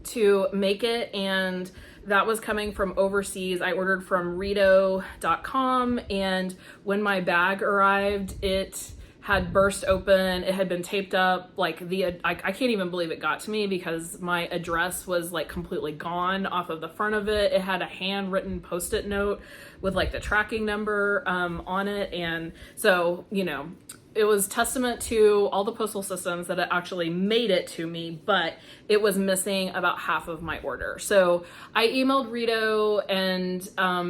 to make it, and that was coming from overseas. I ordered from Rito.com, and when my bag arrived, it had burst open. It had been taped up. Like I can't even believe it got to me because my address was like completely gone off of the front of it. It had a handwritten post-it note with like the tracking number on it. And so, you know, it was testament to all the postal systems that it actually made it to me, but it was missing about half of my order. So I emailed Rito, and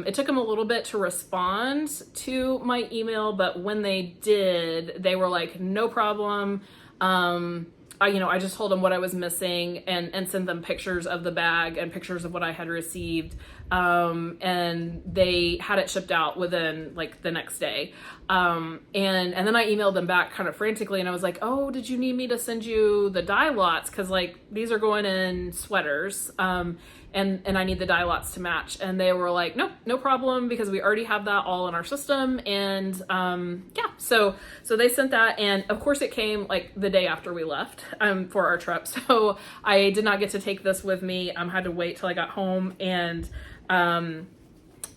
it took them a little bit to respond to my email, but when they did, they were like, no problem. I just told them what I was missing and sent them pictures of the bag and pictures of what I had received. And they had it shipped out within like the next day. And then I emailed them back kind of frantically, and I was like, oh, did you need me to send you the dye lots? Cause like these are going in sweaters. And I need the dye lots to match. And they were like, nope, no problem, because we already have that all in our system. And yeah, so they sent that, and of course it came like the day after we left for our trip. So I did not get to take this with me. Had to wait till I got home, and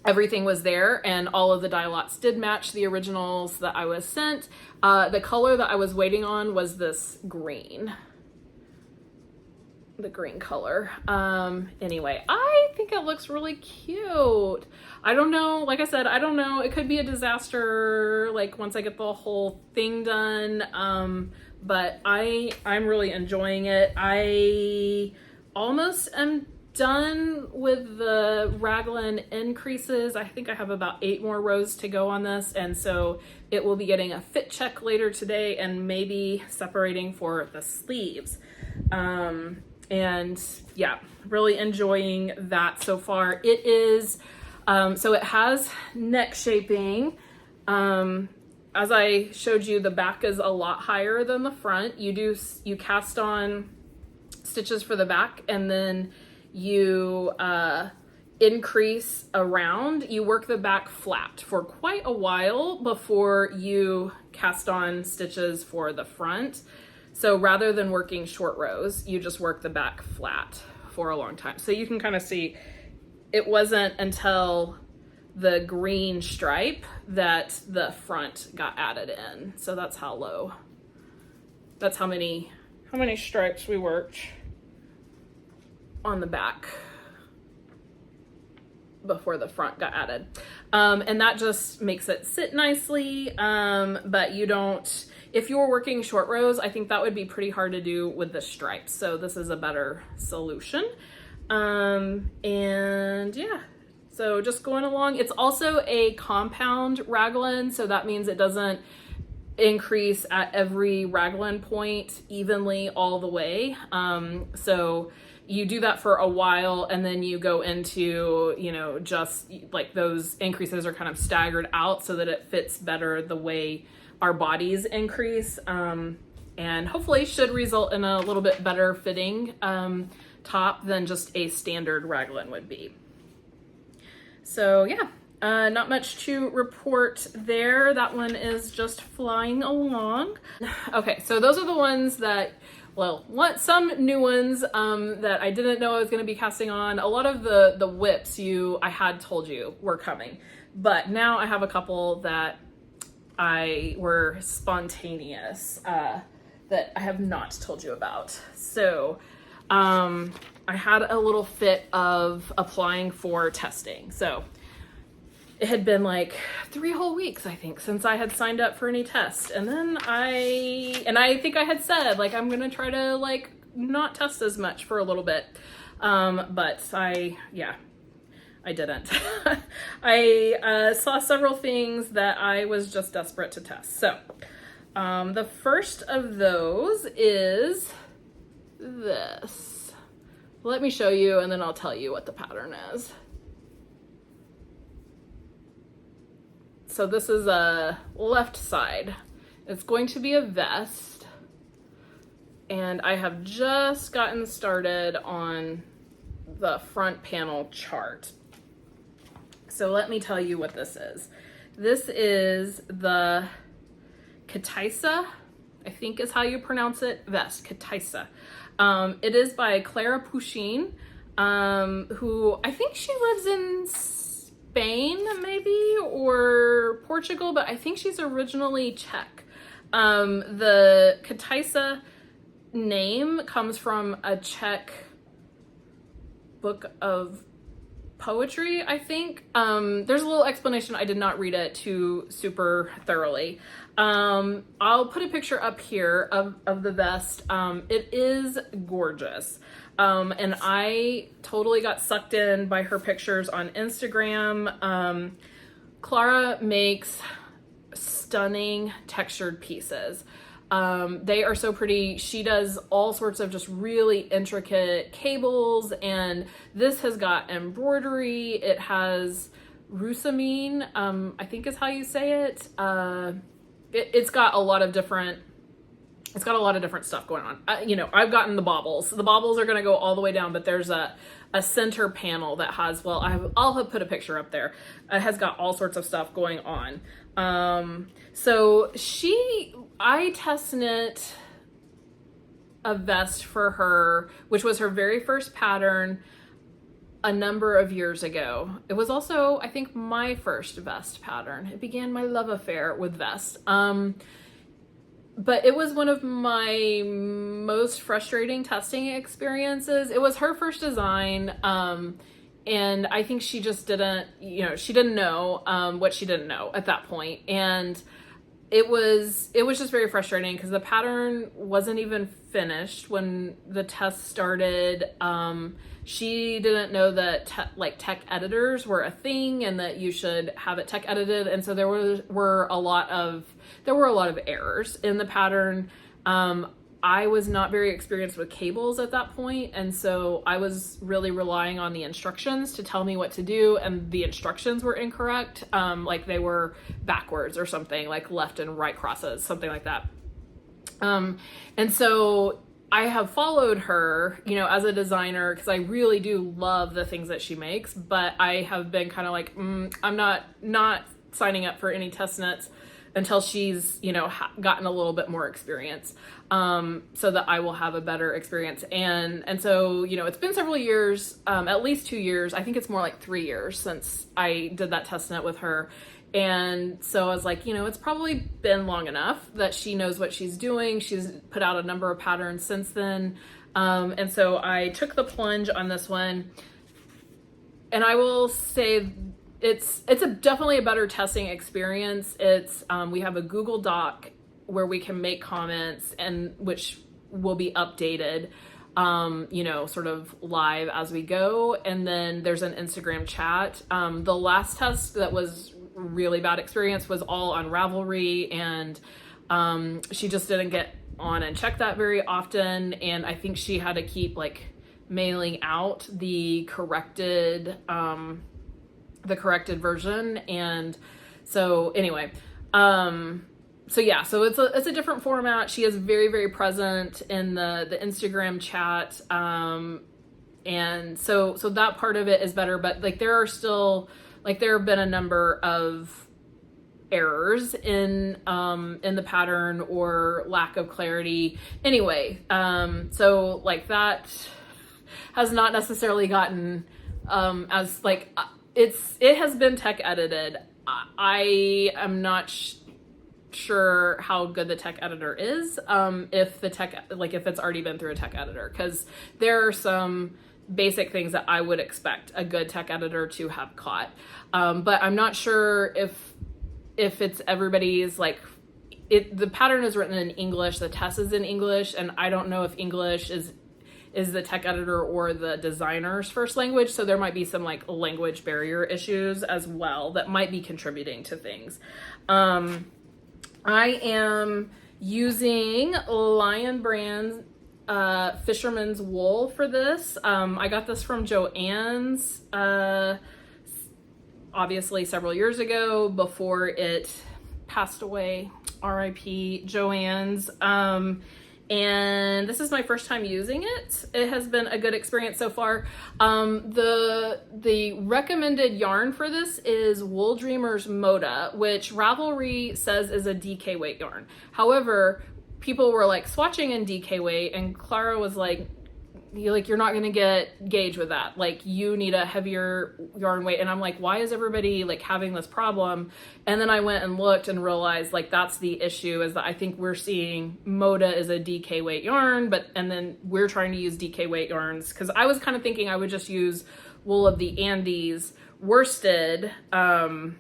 everything was there, and all of the dye lots did match the originals that I was sent. The color that I was waiting on was this green. The green color. Anyway, I think it looks really cute. I don't know, like I said, I don't know, it could be a disaster like once I get the whole thing done, but I'm really enjoying it. I almost am done with the raglan increases. I think I have about 8 more rows to go on this, and so it will be getting a fit check later today and maybe separating for the sleeves. And yeah, really enjoying that so far. It is, so it has neck shaping. As I showed you, the back is a lot higher than the front. You cast on stitches for the back, and then you increase around. You work the back flat for quite a while before you cast on stitches for the front. So rather than working short rows, you just work the back flat for a long time. So you can kind of see it wasn't until the green stripe that the front got added in. So that's how low, that's how many stripes we worked on the back before the front got added. And that just makes it sit nicely. But you don't, if you were working short rows, I think that would be pretty hard to do with the stripes. So this is a better solution. And yeah, so just going along. It's also a compound raglan, so that means it doesn't increase at every raglan point evenly all the way. So you do that for a while, and then you go into, you know, just like those increases are kind of staggered out so that it fits better the way our bodies increase, and hopefully should result in a little bit better fitting top than just a standard raglan would be. So yeah, not much to report there. That one is just flying along. Okay, so those are the ones that, well, some new ones that I didn't know I was going to be casting on. A lot of the whips I had told you were coming, but now I have a couple that were spontaneous that I have not told you about. So I had a little fit of applying for testing. So it had been like 3 whole weeks, I think, since I had signed up for any test. And then I think I had said, like, I'm gonna try to like not test as much for a little bit. But I didn't. I saw several things that I was just desperate to test. So the first of those is this. Let me show you, and then I'll tell you what the pattern is. So this is a left side. It's going to be a vest, and I have just gotten started on the front panel chart. So let me tell you what this is. This is the Kytice, I think is how you pronounce it, vest, Kytice. It is by Clara Pusheen, who I think she lives in Spain maybe, or Portugal, but I think she's originally Czech. The Kytice name comes from a Czech book of poetry, I think. There's a little explanation. I did not read it too super thoroughly. I'll put a picture up here of the vest. It is gorgeous. And I totally got sucked in by her pictures on Instagram. Clara makes stunning textured pieces. They are so pretty. She does all sorts of just really intricate cables, and this has got embroidery. It has russamine, I think is how you say it. It's got a lot of different stuff going on. You know, I've gotten the baubles. The baubles are going to go all the way down, but there's a center panel that has, well, I'll have put a picture up there. It has got all sorts of stuff going on. So I test knit a vest for her, which was her very first pattern a number of years ago. It was also, I think, my first vest pattern. It began my love affair with vests. But it was one of my most frustrating testing experiences. It was her first design. And I think she just didn't, she didn't know what she didn't know at that point. And it was just very frustrating because the pattern wasn't even finished when the test started. She didn't know that tech editors were a thing and that you should have it tech edited. And so there were a lot of errors in the pattern. I was not very experienced with cables at that point, and so I was really relying on the instructions to tell me what to do, and the instructions were incorrect. Like they were backwards or something, like left and right crosses, something like that. And so I have followed her, as a designer, because I really do love the things that she makes, but I have been kind of like, I'm not signing up for any test knits until she's, you know, gotten a little bit more experience, so that I will have a better experience. And so, you know, it's been several years, at least 2 years. I think it's more like 3 years since I did that test knit with her. And so I was like, you know, it's probably been long enough that she knows what she's doing. She's put out a number of patterns since then. And so I took the plunge on this one, and I will say it's definitely a better testing experience. It's, we have a Google Doc where we can make comments, and which will be updated, you know, sort of live as we go. And then there's an Instagram chat. The last test that was really bad experience was all on Ravelry, and she just didn't get on and check that very often, and I think she had to keep like mailing out the corrected version. And so anyway, so yeah, so it's a different format. She is very, very present in the Instagram chat, and so that part of it is better. But like there are still, like, there have been a number of errors in the pattern or lack of clarity. Anyway, so like that has not necessarily gotten as like it has been tech edited. I am not sure how good the tech editor is, if it's already been through a tech editor, because there are some basic things that I would expect a good tech editor to have caught, but I'm not sure if it's everybody's, like, the pattern is written in English, the test is in English, and I don't know if English is the tech editor or the designer's first language, so there might be some like language barrier issues as well that might be contributing to things. I am using Lion Brand Fisherman's Wool for this. I got this from Joann's, obviously several years ago before it passed away. RIP Joann's. And this is my first time using it. It has been a good experience so far. The recommended yarn for this is Wool Dreamers Moda, which Ravelry says is a DK weight yarn. However, people were like swatching in DK weight, and Clara was like, you're not gonna get gauge with that. Like, you need a heavier yarn weight. And I'm like, why is everybody like having this problem? And then I went and looked and realized like that's the issue, is that I think we're seeing Moda is a DK weight yarn, and then we're trying to use DK weight yarns, because I was kind of thinking I would just use Wool of the Andes worsted, and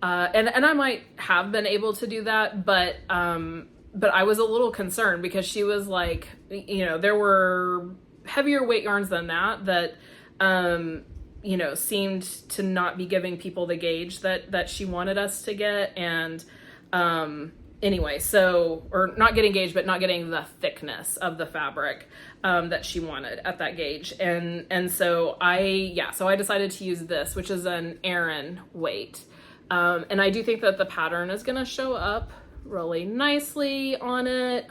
I might have been able to do that, but I was a little concerned because she was like, you know, there were heavier weight yarns than that, you know, seemed to not be giving people the gauge that she wanted us to get. And anyway, or not getting gauge, but not getting the thickness of the fabric that she wanted at that gauge. And so I decided to use this, which is an Aran weight. And I do think that the pattern is going to show up really nicely on it.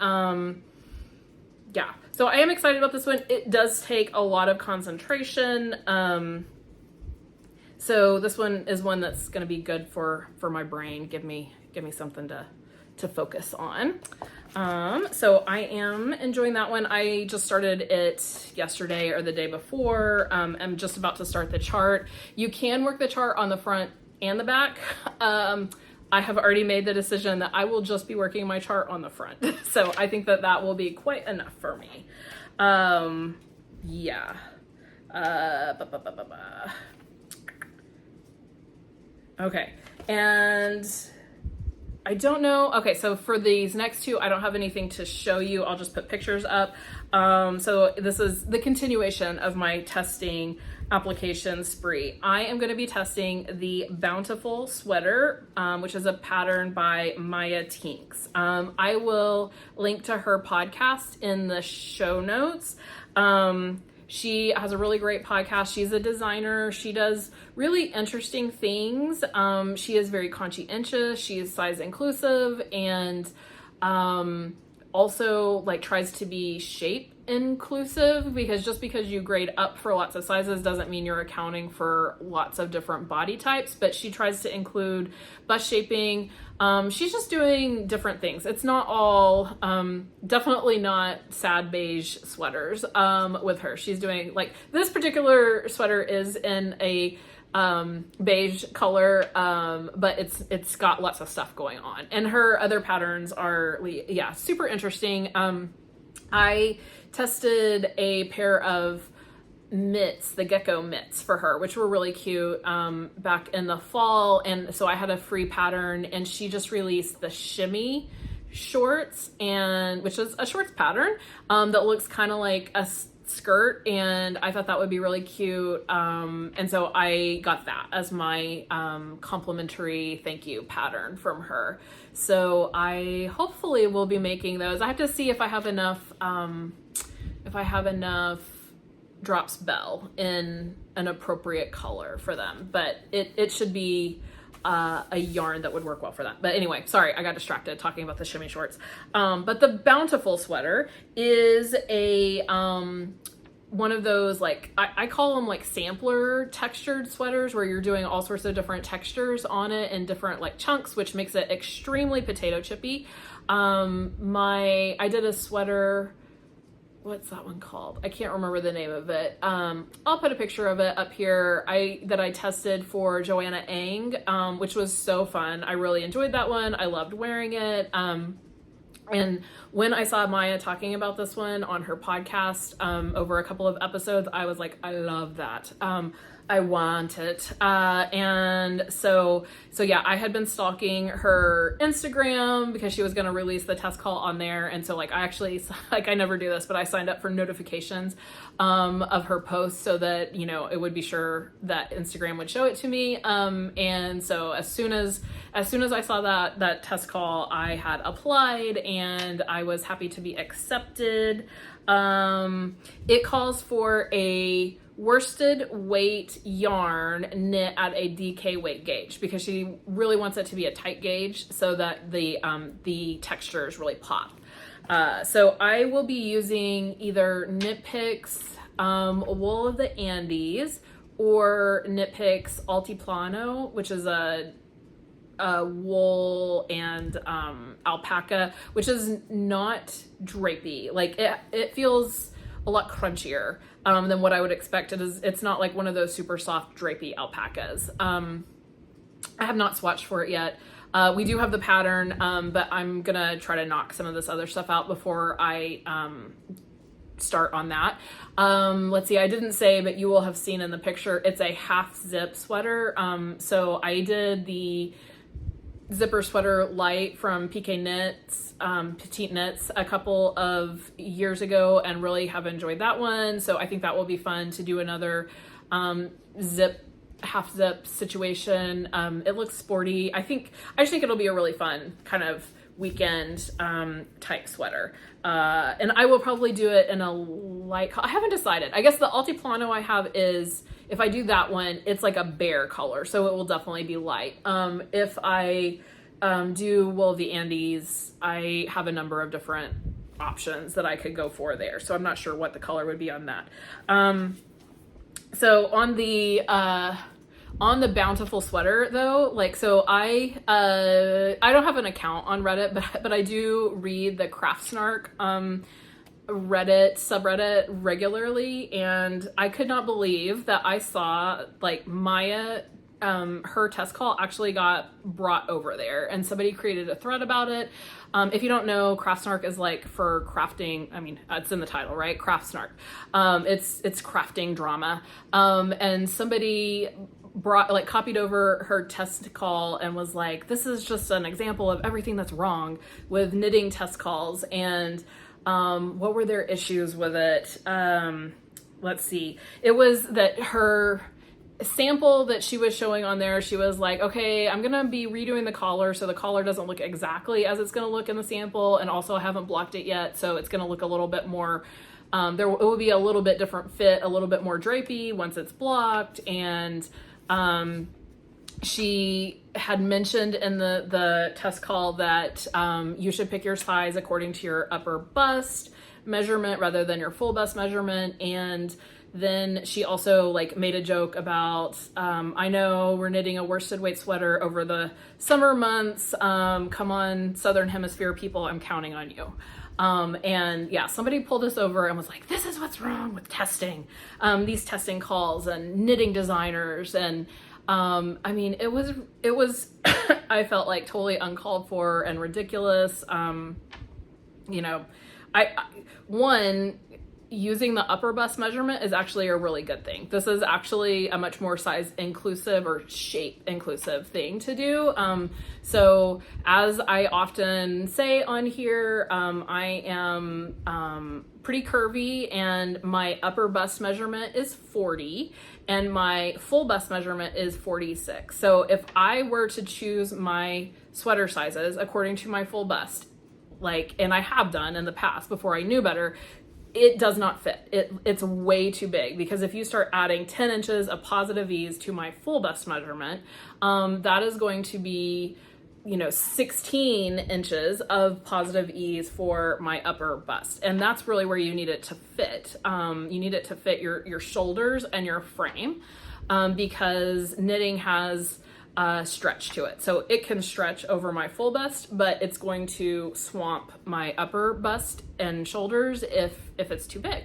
Yeah, so I am excited about this one. It does take a lot of concentration. So this one is one that's going to be good for my brain. Give me something to focus on. So I am enjoying that one. I just started it yesterday or the day before. I'm just about to start the chart. You can work the chart on the front and the back. I have already made the decision that I will just be working my chart on the front. So I think that will be quite enough for me. Yeah. Okay. And I don't know. Okay, so for these next two, I don't have anything to show you. I'll just put pictures up. So this is the continuation of my testing application spree. I am going to be testing the Bountiful Sweater, which is a pattern by Maya Tinks. I will link to her podcast in the show notes. She has a really great podcast. She's a designer. She does really interesting things. She is very conscientious. She is size inclusive, and also like tries to be shape inclusive, because just because you grade up for lots of sizes doesn't mean you're accounting for lots of different body types, but she tries to include bust shaping. She's just doing different things. It's not all, definitely not sad beige sweaters with her. She's doing, like, this particular sweater is in a beige color, but it's got lots of stuff going on, and her other patterns are, yeah, super interesting. I tested a pair of mitts, the gecko mitts for her, which were really cute, back in the fall, and so I had a free pattern, and she just released the shimmy shorts, and which is a shorts pattern that looks kind of like a skirt, and I thought that would be really cute, and so I got that as my complimentary thank you pattern from her. So I hopefully will be making those. I have to see if I have enough Drops Bell in an appropriate color for them, but it should be a yarn that would work well for that. But anyway, sorry, I got distracted talking about the shimmy shorts. But the Bountiful sweater is a one of those, like, I call them like sampler textured sweaters, where you're doing all sorts of different textures on it in different like chunks, which makes it extremely potato chippy. I did a sweater, what's that one called? I can't remember the name of it. I'll put a picture of it up here, that I tested for Joanna Ang, which was so fun. I really enjoyed that one. I loved wearing it. And when I saw Maya talking about this one on her podcast over a couple of episodes, I was like, I love that. I want it. And so yeah, I had been stalking her Instagram because she was going to release the test call on there. And so, like, I actually, like, I never do this, but I signed up for notifications of her posts so that, you know, it would be sure that Instagram would show it to me. And so as soon as I saw that test call, I had applied, and I was happy to be accepted. It calls for a worsted weight yarn knit at a DK weight gauge, because she really wants it to be a tight gauge so that the textures really pop. So I will be using either Knit Picks Wool of the Andes, or Knit Picks Altiplano, which is a wool and alpaca, which is not drapey. Like, it feels a lot crunchier than what I would expect. It's not like one of those super soft drapey alpacas. I have not swatched for it yet. We do have the pattern, but I'm gonna try to knock some of this other stuff out before I start on that. Let's see, I didn't say, but you will have seen in the picture, it's a half zip sweater. So I did the zipper sweater light from PK Knits, Petite Knits, a couple of years ago, and really have enjoyed that one. So I think that will be fun to do another half zip situation. It looks sporty. I just think it'll be a really fun kind of weekend type sweater. And I will probably do it in a light, I haven't decided. I guess the Altiplano I have is, if I do that one, it's like a bear color, so it will definitely be light. If I do Wool of the Andes, I have a number of different options that I could go for there, so I'm not sure what the color would be on that. So on the Bountiful sweater though, like, so I don't have an account on Reddit, but I do read the Craft Snark Reddit subreddit regularly, and I could not believe that I saw, like, Maya, her test call actually got brought over there, and somebody created a thread about it. If you don't know, Craft Snark is like for crafting. I mean, it's in the title, right? Craft Snark. It's crafting drama. And somebody copied over her test call and was like, this is just an example of everything that's wrong with knitting test calls, and what were their issues with it? Let's see. It was that her sample that she was showing on there, she was like, okay, I'm gonna be redoing the collar so the collar doesn't look exactly as it's gonna look in the sample, and also I haven't blocked it yet, so it's gonna look a little bit more, it will be a little bit different fit, a little bit more drapey once it's blocked. And she had mentioned in the test call that you should pick your size according to your upper bust, measurement rather than your full bust measurement. And then she also like made a joke about, I know we're knitting a worsted weight sweater over the summer months. Come on, Southern Hemisphere people, I'm counting on you. And yeah, somebody pulled us over and was like, this is what's wrong with testing, these testing calls and knitting designers. And, I mean, it was, I felt like totally uncalled for and ridiculous. You know, using the upper bust measurement is actually a really good thing. This is actually a much more size inclusive or shape inclusive thing to do. So as I often say on here, I am pretty curvy, and my upper bust measurement is 40 and my full bust measurement is 46. So if I were to choose my sweater sizes according to my full bust, like, and I have done in the past before I knew better, it does not fit. It's way too big, because if you start adding 10 inches of positive ease to my full bust measurement, that is going to be, you know, 16 inches of positive ease for my upper bust. And that's really where you need it to fit. You need it to fit your shoulders and your frame, because knitting has stretch to it. So it can stretch over my full bust, but it's going to swamp my upper bust and shoulders if it's too big.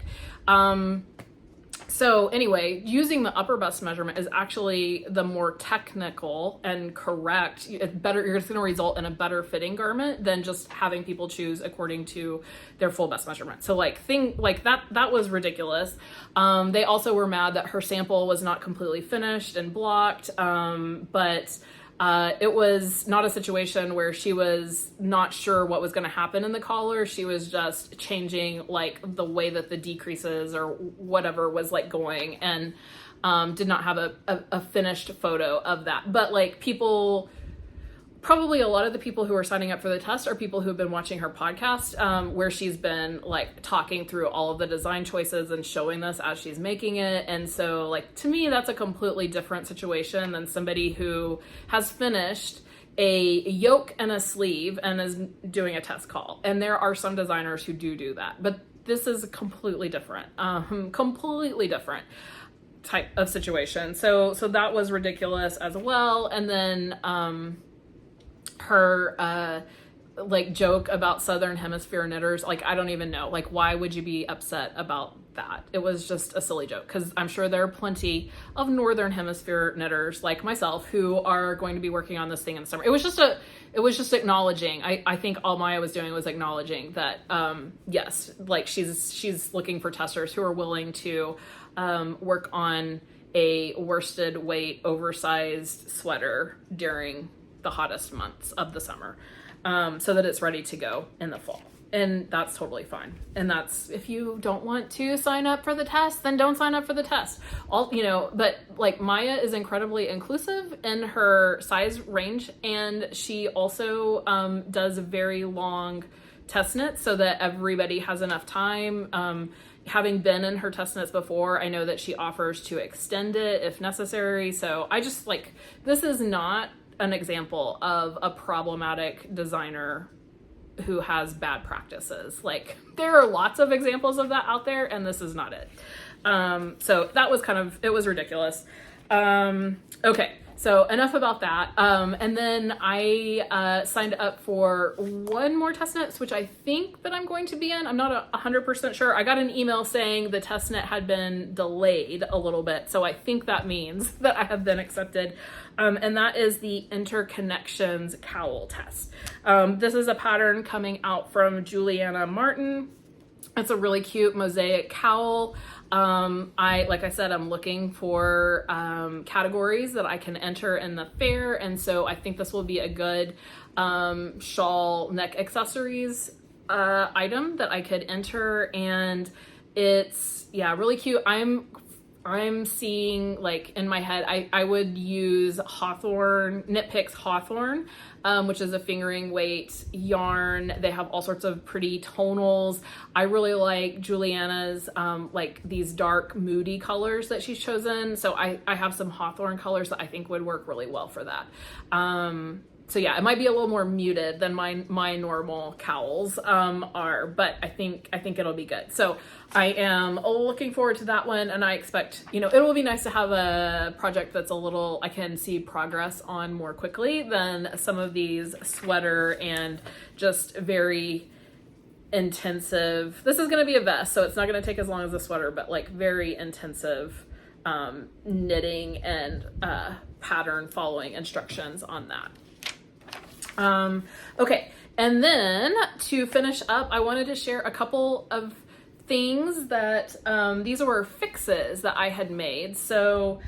So anyway, using the upper bust measurement is actually the more technical and correct. It's better. It's going to result in a better fitting garment than just having people choose according to their full bust measurement. So like that was ridiculous. They also were mad that her sample was not completely finished and blocked. But it was not a situation where she was not sure what was going to happen in the collar. She was just changing like the way that the decreases or whatever was like going, and did not have a finished photo of that. But like people, probably a lot of the people who are signing up for the test are people who've been watching her podcast, where she's been like talking through all of the design choices and showing this as she's making it. And so like, to me, that's a completely different situation than somebody who has finished a yoke and a sleeve and is doing a test call. And there are some designers who do that, but this is completely different, completely different type of situation. So that was ridiculous as well. And then, her like joke about Southern Hemisphere knitters, like I don't even know, like why would you be upset about that? It was just a silly joke, because I'm sure there are plenty of Northern Hemisphere knitters like myself who are going to be working on this thing in the summer. It was just acknowledging. I think all Maya was doing was acknowledging that yes, like she's looking for testers who are willing to work on a worsted weight oversized sweater during the hottest months of the summer, so that it's ready to go in the fall. And that's totally fine. And that's, if you don't want to sign up for the test, then don't sign up for the test. But like Maya is incredibly inclusive in her size range, and she also does very long test knits so that everybody has enough time. Having been in her test knits before, I know that she offers to extend it if necessary. So I just like, this is not an example of a problematic designer who has bad practices. Like, there are lots of examples of that out there, and this is not it. So that was it was ridiculous. Okay, so enough about that. And then I signed up for one more test knit, which I think that I'm going to be in. I'm not 100% sure. I got an email saying the test knit had been delayed a little bit, so I think that means that I have been accepted. And that is the Interconnections Cowl test. This is a pattern coming out from Juliana Martin. It's a really cute mosaic cowl. Like I said, I'm looking for categories that I can enter in the fair, and so I think this will be a good shawl neck accessories item that I could enter, and it's really cute. I'm seeing, like, in my head, I would use Hawthorne, Knit Picks Hawthorne, which is a fingering weight yarn. They have all sorts of pretty tonals. I really like Juliana's, like these dark moody colors that she's chosen. So I have some Hawthorne colors that I think would work really well for that. so yeah, it might be a little more muted than my normal cowls are, but I think it'll be good. So I am looking forward to that one, and I expect, you know, it will be nice to have a project that's a little, I can see progress on more quickly than some of these sweater and just very intensive. This is going to be a vest, so it's not going to take as long as a sweater, but like very intensive knitting and pattern following instructions on that. Okay, and then to finish up, I wanted to share a couple of things that these were fixes that I had made. So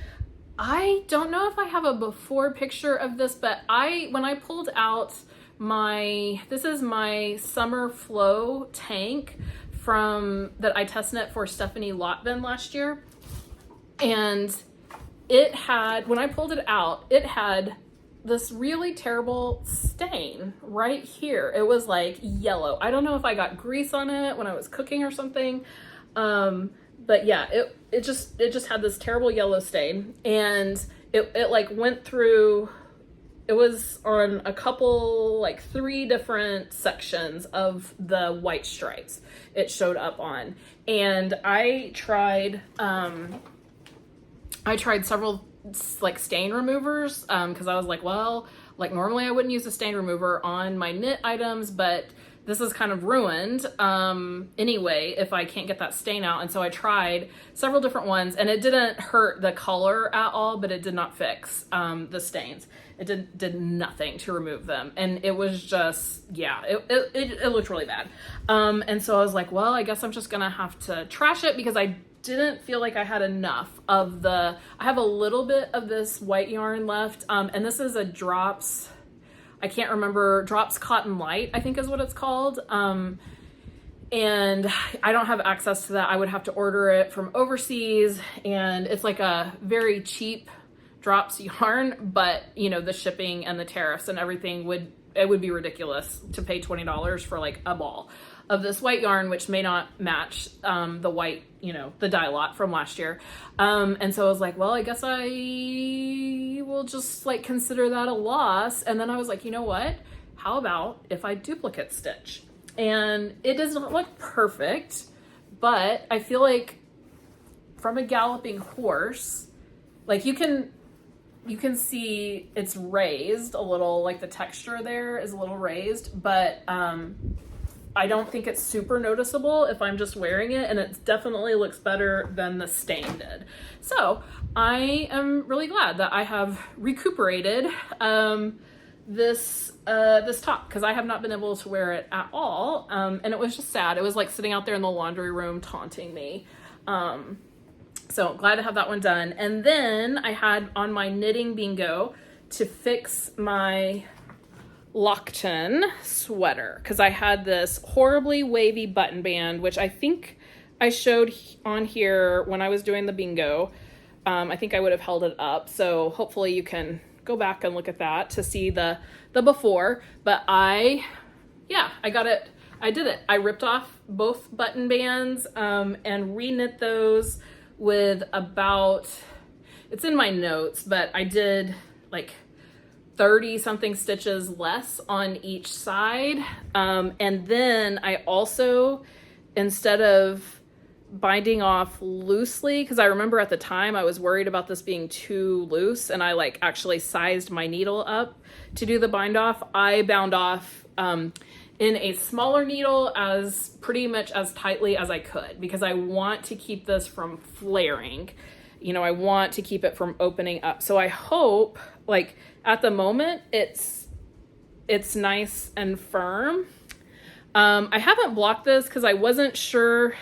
I don't know if I have a before picture of this, but when I pulled out this is my Summer Flow tank that I test knit for Stephanie Lotvin last year. And it had, when I pulled it out, it had this really terrible stain right here. It was like yellow. I don't know if I got grease on it when I was cooking or something. But yeah, it just had this terrible yellow stain, and it like went through, it was on a couple, like 3 different sections of the white stripes it showed up on. And I tried several like stain removers because I was like, well, like normally I wouldn't use a stain remover on my knit items, but this is kind of ruined anyway if I can't get that stain out. And so I tried several different ones, and it didn't hurt the color at all, but it did not fix the stains. It did nothing to remove them. And it was just, yeah, it looked really bad. And so I was like, well, I guess I'm just gonna have to trash it, because I didn't feel like I had enough of I have a little bit of this white yarn left. And this is a Drops, I can't remember, Drops Cotton Light, I think is what it's called. And I don't have access to that. I would have to order it from overseas, and it's like a very cheap Drops yarn, but you know, the shipping and the tariffs and everything would be ridiculous to pay $20 for like a ball of this white yarn, which may not match the white, you know, the dye lot from last year. And so I was like, well, I guess I will just like consider that a loss. And then I was like, you know what? How about if I duplicate stitch? And it does not look perfect, but I feel like from a galloping horse, like you can see it's raised a little, like the texture there is a little raised, but I don't think it's super noticeable if I'm just wearing it, and it definitely looks better than the stain did. So I am really glad that I have recuperated this top, because I have not been able to wear it at all, and it was just sad. It was like sitting out there in the laundry room taunting me. So glad to have that one done. And then I had on my knitting bingo to fix my Lockton sweater, because I had this horribly wavy button band, which I think I showed on here when I was doing the bingo. I think I would have held it up, so hopefully you can go back and look at that to see the before. But I got it. I did it. I ripped off both button bands and re-knit those with about, it's in my notes, but I did like 30 something stitches less on each side. And then I also, instead of binding off loosely, because I remember at the time I was worried about this being too loose, and I like actually sized my needle up to do the bind off, I bound off in a smaller needle as pretty much as tightly as I could, because I want to keep this from flaring. You know, I want to keep it from opening up. So I hope, like at the moment, it's nice and firm. I haven't blocked this because I wasn't sure.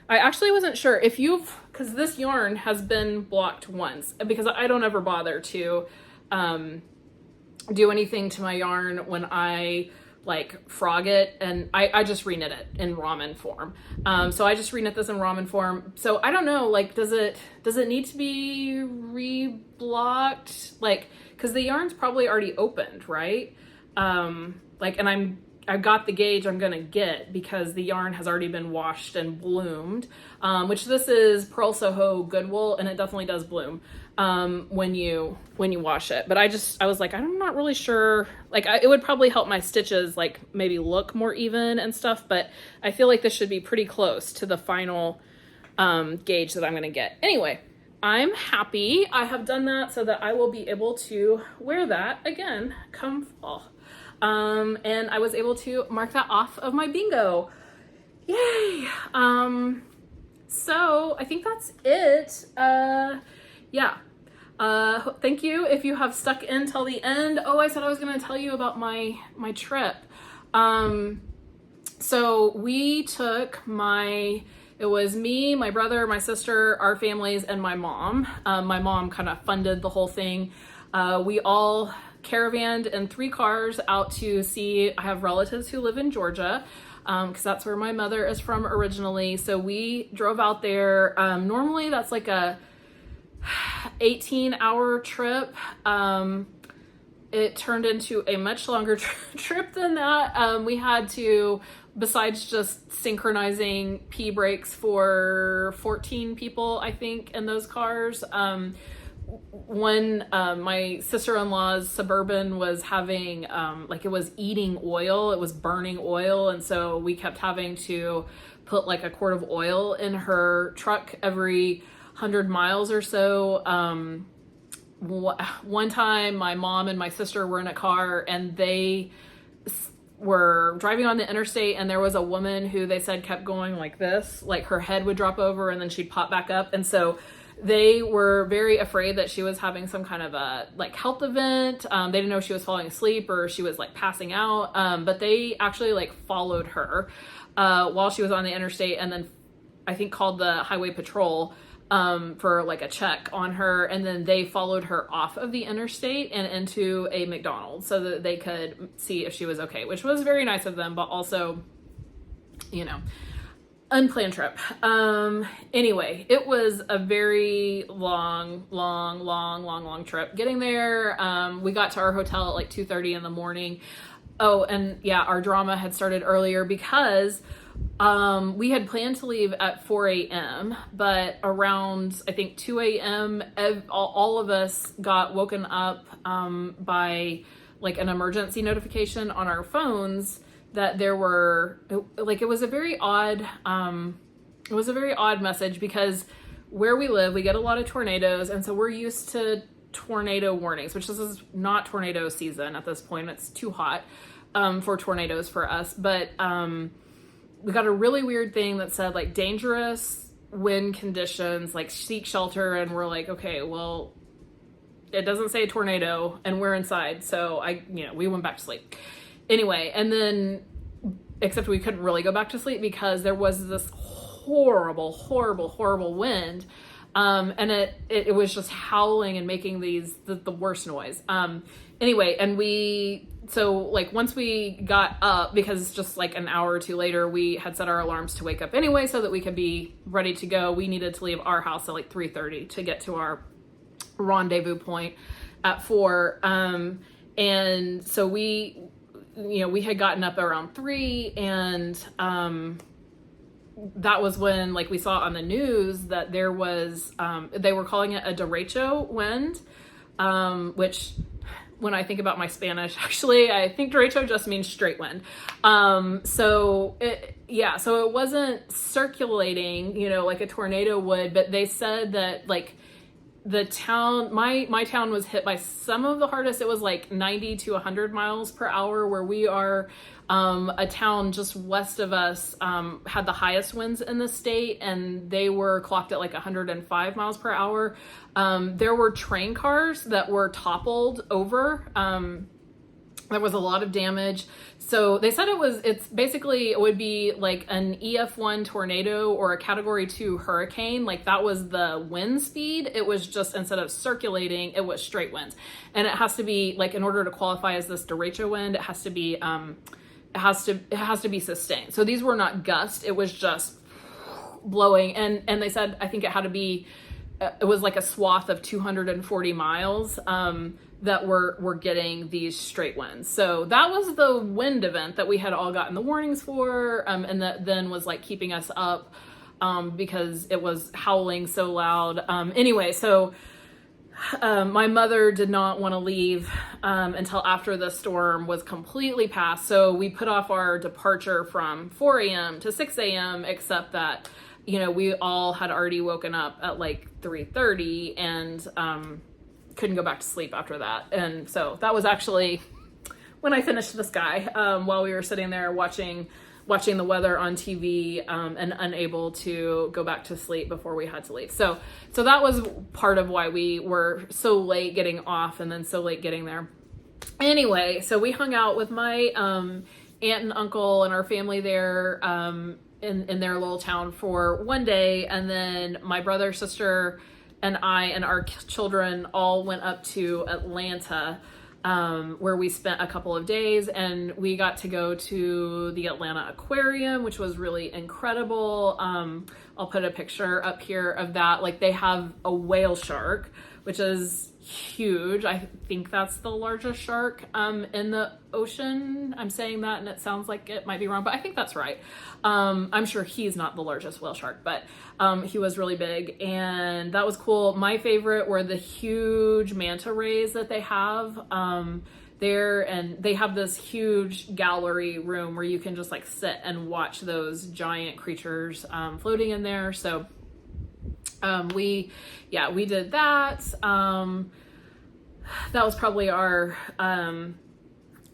I actually wasn't sure if because this yarn has been blocked once, because I don't ever bother to do anything to my yarn when I like frog it, and I just reknit it in ramen form. So I just reknit this in ramen form. So I don't know, like, does it need to be re-blocked? Like, because the yarn's probably already opened, right? Like, and I got the gauge I'm gonna get because the yarn has already been washed and bloomed, which this is Pearl Soho good wool, and it definitely does bloom when you wash it. But I was like, I'm not really sure, like it would probably help my stitches like maybe look more even and stuff, but I feel like this should be pretty close to the final gauge that I'm gonna get. Anyway, I'm happy I have done that so that I will be able to wear that again come fall. And I was able to mark that off of my bingo. Yay! So I think that's it. Yeah. Thank you if you have stuck in till the end. Oh, I said I was going to tell you about my trip. So we took it was me, my brother, my sister, our families, and my mom. My mom kind of funded the whole thing. We all caravanned in 3 cars out to see, I have relatives who live in Georgia, because that's where my mother is from originally. So we drove out there. Normally that's like a 18-hour trip. It turned into a much longer trip than that. We had to, besides just synchronizing pee breaks for 14 people, I think, in those cars. My sister-in-law's Suburban was having, like it was eating oil, it was burning oil. And so we kept having to put like a quart of oil in her truck every 100 miles or so. One time my mom and my sister were in a car and they were driving on the interstate, and there was a woman who they said kept going like this, like her head would drop over and then she'd pop back up. And so they were very afraid that she was having some kind of a like health event. They didn't know if she was falling asleep or she was like passing out. But they actually like followed her while she was on the interstate, and then I think called the highway patrol for like a check on her, and then they followed her off of the interstate and into a McDonald's so that they could see if she was okay, which was very nice of them, but also, you know, unplanned trip. Anyway, it was a very long trip. Getting there, we got to our hotel at like 2:30 in the morning. Oh, and yeah, our drama had started earlier because we had planned to leave at 4 a.m., but around, I think, 2 a.m., all of us got woken up by like an emergency notification on our phones that there were, like, it was a very odd message because where we live, we get a lot of tornadoes, and so we're used to tornado warnings, which this is not tornado season at this point. It's too hot for tornadoes for us, but we got a really weird thing that said like dangerous wind conditions, like seek shelter, and we're like, okay, well, it doesn't say tornado and we're inside, so we went back to sleep. Anyway, and then, except we couldn't really go back to sleep because there was this horrible wind, and it was just howling and making the worst noise. Anyway, and so like once we got up, because just like an hour or two later, we had set our alarms to wake up anyway so that we could be ready to go. We needed to leave our house at like 3:30 to get to our rendezvous point at 4. And so we had gotten up around 3, and that was when like we saw on the news that there was, they were calling it a derecho wind, which when I think about my Spanish, actually, I think derecho just means straight wind. So it wasn't circulating, like a tornado would, but they said that like the town, my town was hit by some of the hardest. It was like 90 to 100 miles per hour where we are. A town just west of us had the highest winds in the state, and they were clocked at like 105 miles per hour. There were train cars that were toppled over. There was a lot of damage. So they said it would be like an EF1 tornado or a category 2 hurricane. Like that was the wind speed. It was just, instead of circulating, it was straight winds. And it has to be like, in order to qualify as this derecho wind, it has to be, it has to be sustained. So these were not gusts. It was just blowing. And they said, I think it had to be it was like a swath of 240 miles that were getting these straight winds. So that was the wind event that we had all gotten the warnings for, and that then was like keeping us up because it was howling so loud. Anyway, so my mother did not want to leave until after the storm was completely past. So we put off our departure from 4 a.m. to 6 a.m. except that, you know, we all had already woken up at like 3:30 and couldn't go back to sleep after that. And so that was actually when I finished the sky while we were sitting there watching the weather on TV and unable to go back to sleep before we had to leave. So that was part of why we were so late getting off and then so late getting there. Anyway, so we hung out with my aunt and uncle and our family there in their little town for one day. And then my brother, sister, and I and our children all went up to Atlanta, where we spent a couple of days, and we got to go to the Atlanta Aquarium, which was really incredible. I'll put a picture up here of that. Like, they have a whale shark, which is huge. I think that's the largest shark in the ocean. I'm saying that and it sounds like it might be wrong, but I think that's right. I'm sure he's not the largest whale shark, but he was really big and that was cool. My favorite were the huge manta rays that they have there, and they have this huge gallery room where you can just like sit and watch those giant creatures floating in there. So we did that. That was probably our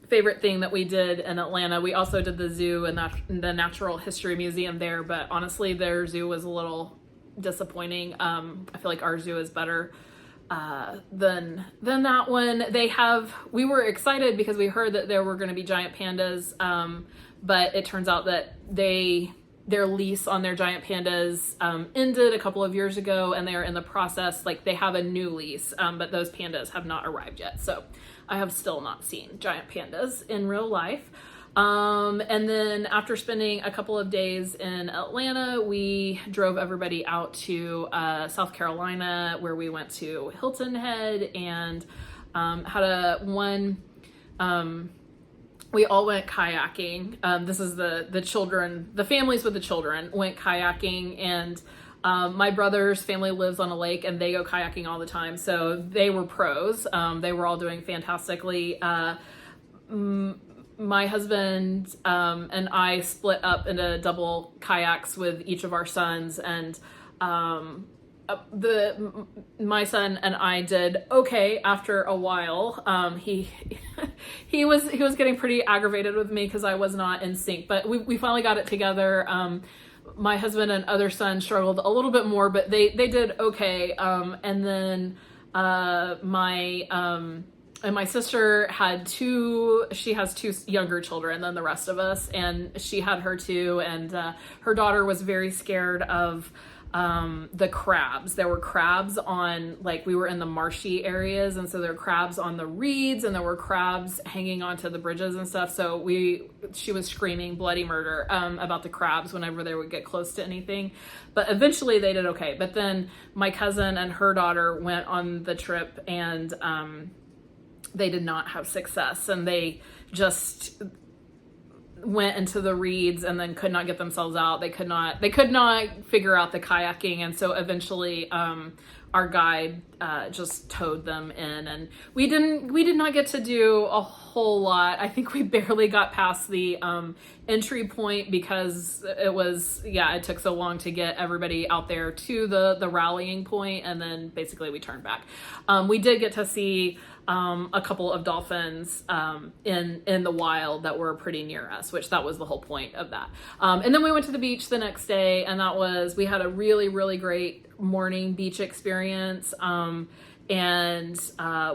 favorite thing that we did in Atlanta. We also did the zoo and the Natural History Museum there, but honestly, their zoo was a little disappointing. I feel like our zoo is better than that one. We were excited because we heard that there were going to be giant pandas, but it turns out that their lease on their giant pandas ended a couple of years ago, and they are in the process, like they have a new lease, but those pandas have not arrived yet. So I have still not seen giant pandas in real life. And then after spending a couple of days in Atlanta, we drove everybody out to South Carolina, where we went to Hilton Head and we all went kayaking. This is the children, the families with the children went kayaking, and my brother's family lives on a lake and they go kayaking all the time. So they were pros. They were all doing fantastically. My husband and I split up into double kayaks with each of our sons, and my son and I did okay after a while. He was getting pretty aggravated with me because I was not in sync, but we finally got it together. My husband and other son struggled a little bit more, but they did okay. And then my sister had she has two younger children than the rest of us, and she had her too, and her daughter was very scared of the crabs. There were crabs on, like, we were in the marshy areas, and so there were crabs on the reeds, and there were crabs hanging onto the bridges and stuff. So she was screaming bloody murder about the crabs whenever they would get close to anything. But eventually they did okay. But then my cousin and her daughter went on the trip, and they did not have success, and they just went into the reeds and then could not get themselves out. They could not figure out the kayaking, and so eventually our guide just towed them in, and we did not get to do a whole lot. I think we barely got past the entry point because it took so long to get everybody out there to the rallying point, and then basically we turned back. We did get to see a couple of dolphins in the wild that were pretty near us, which that was the whole point of that. And then we went to the beach the next day, and we had a really, really great morning beach experience. And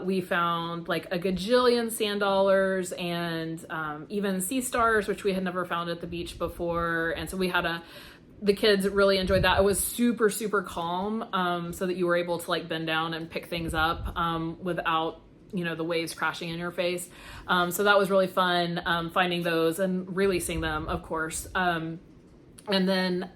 we found like a gajillion sand dollars and even sea stars, which we had never found at the beach before. And so the kids really enjoyed that. It was super, super calm, so that you were able to like bend down and pick things up without the waves crashing in your face. So that was really fun, finding those and releasing them, of course. And then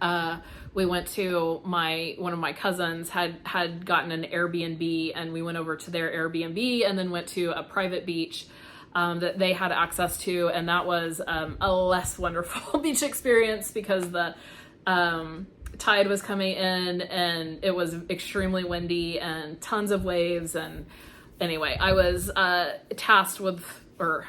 we went to one of my cousins had gotten an Airbnb, and we went over to their Airbnb and then went to a private beach that they had access to, and that was a less wonderful beach experience because the tide was coming in and it was extremely windy and tons of waves. And anyway, I was tasked with, or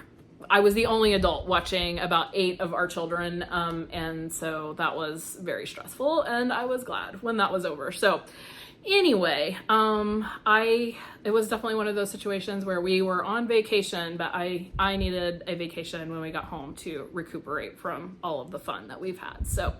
I was the only adult watching about 8 of our children, and so that was very stressful, and I was glad when that was over. So anyway, it was definitely one of those situations where we were on vacation, but I needed a vacation when we got home to recuperate from all of the fun that we've had. So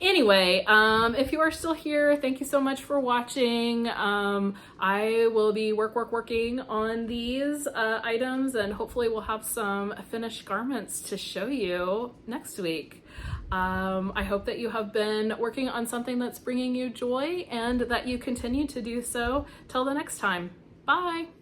anyway, if you are still here, thank you so much for watching. I will be working on these items, and hopefully we'll have some finished garments to show you next week. I hope that you have been working on something that's bringing you joy and that you continue to do so. Till the next time. Bye.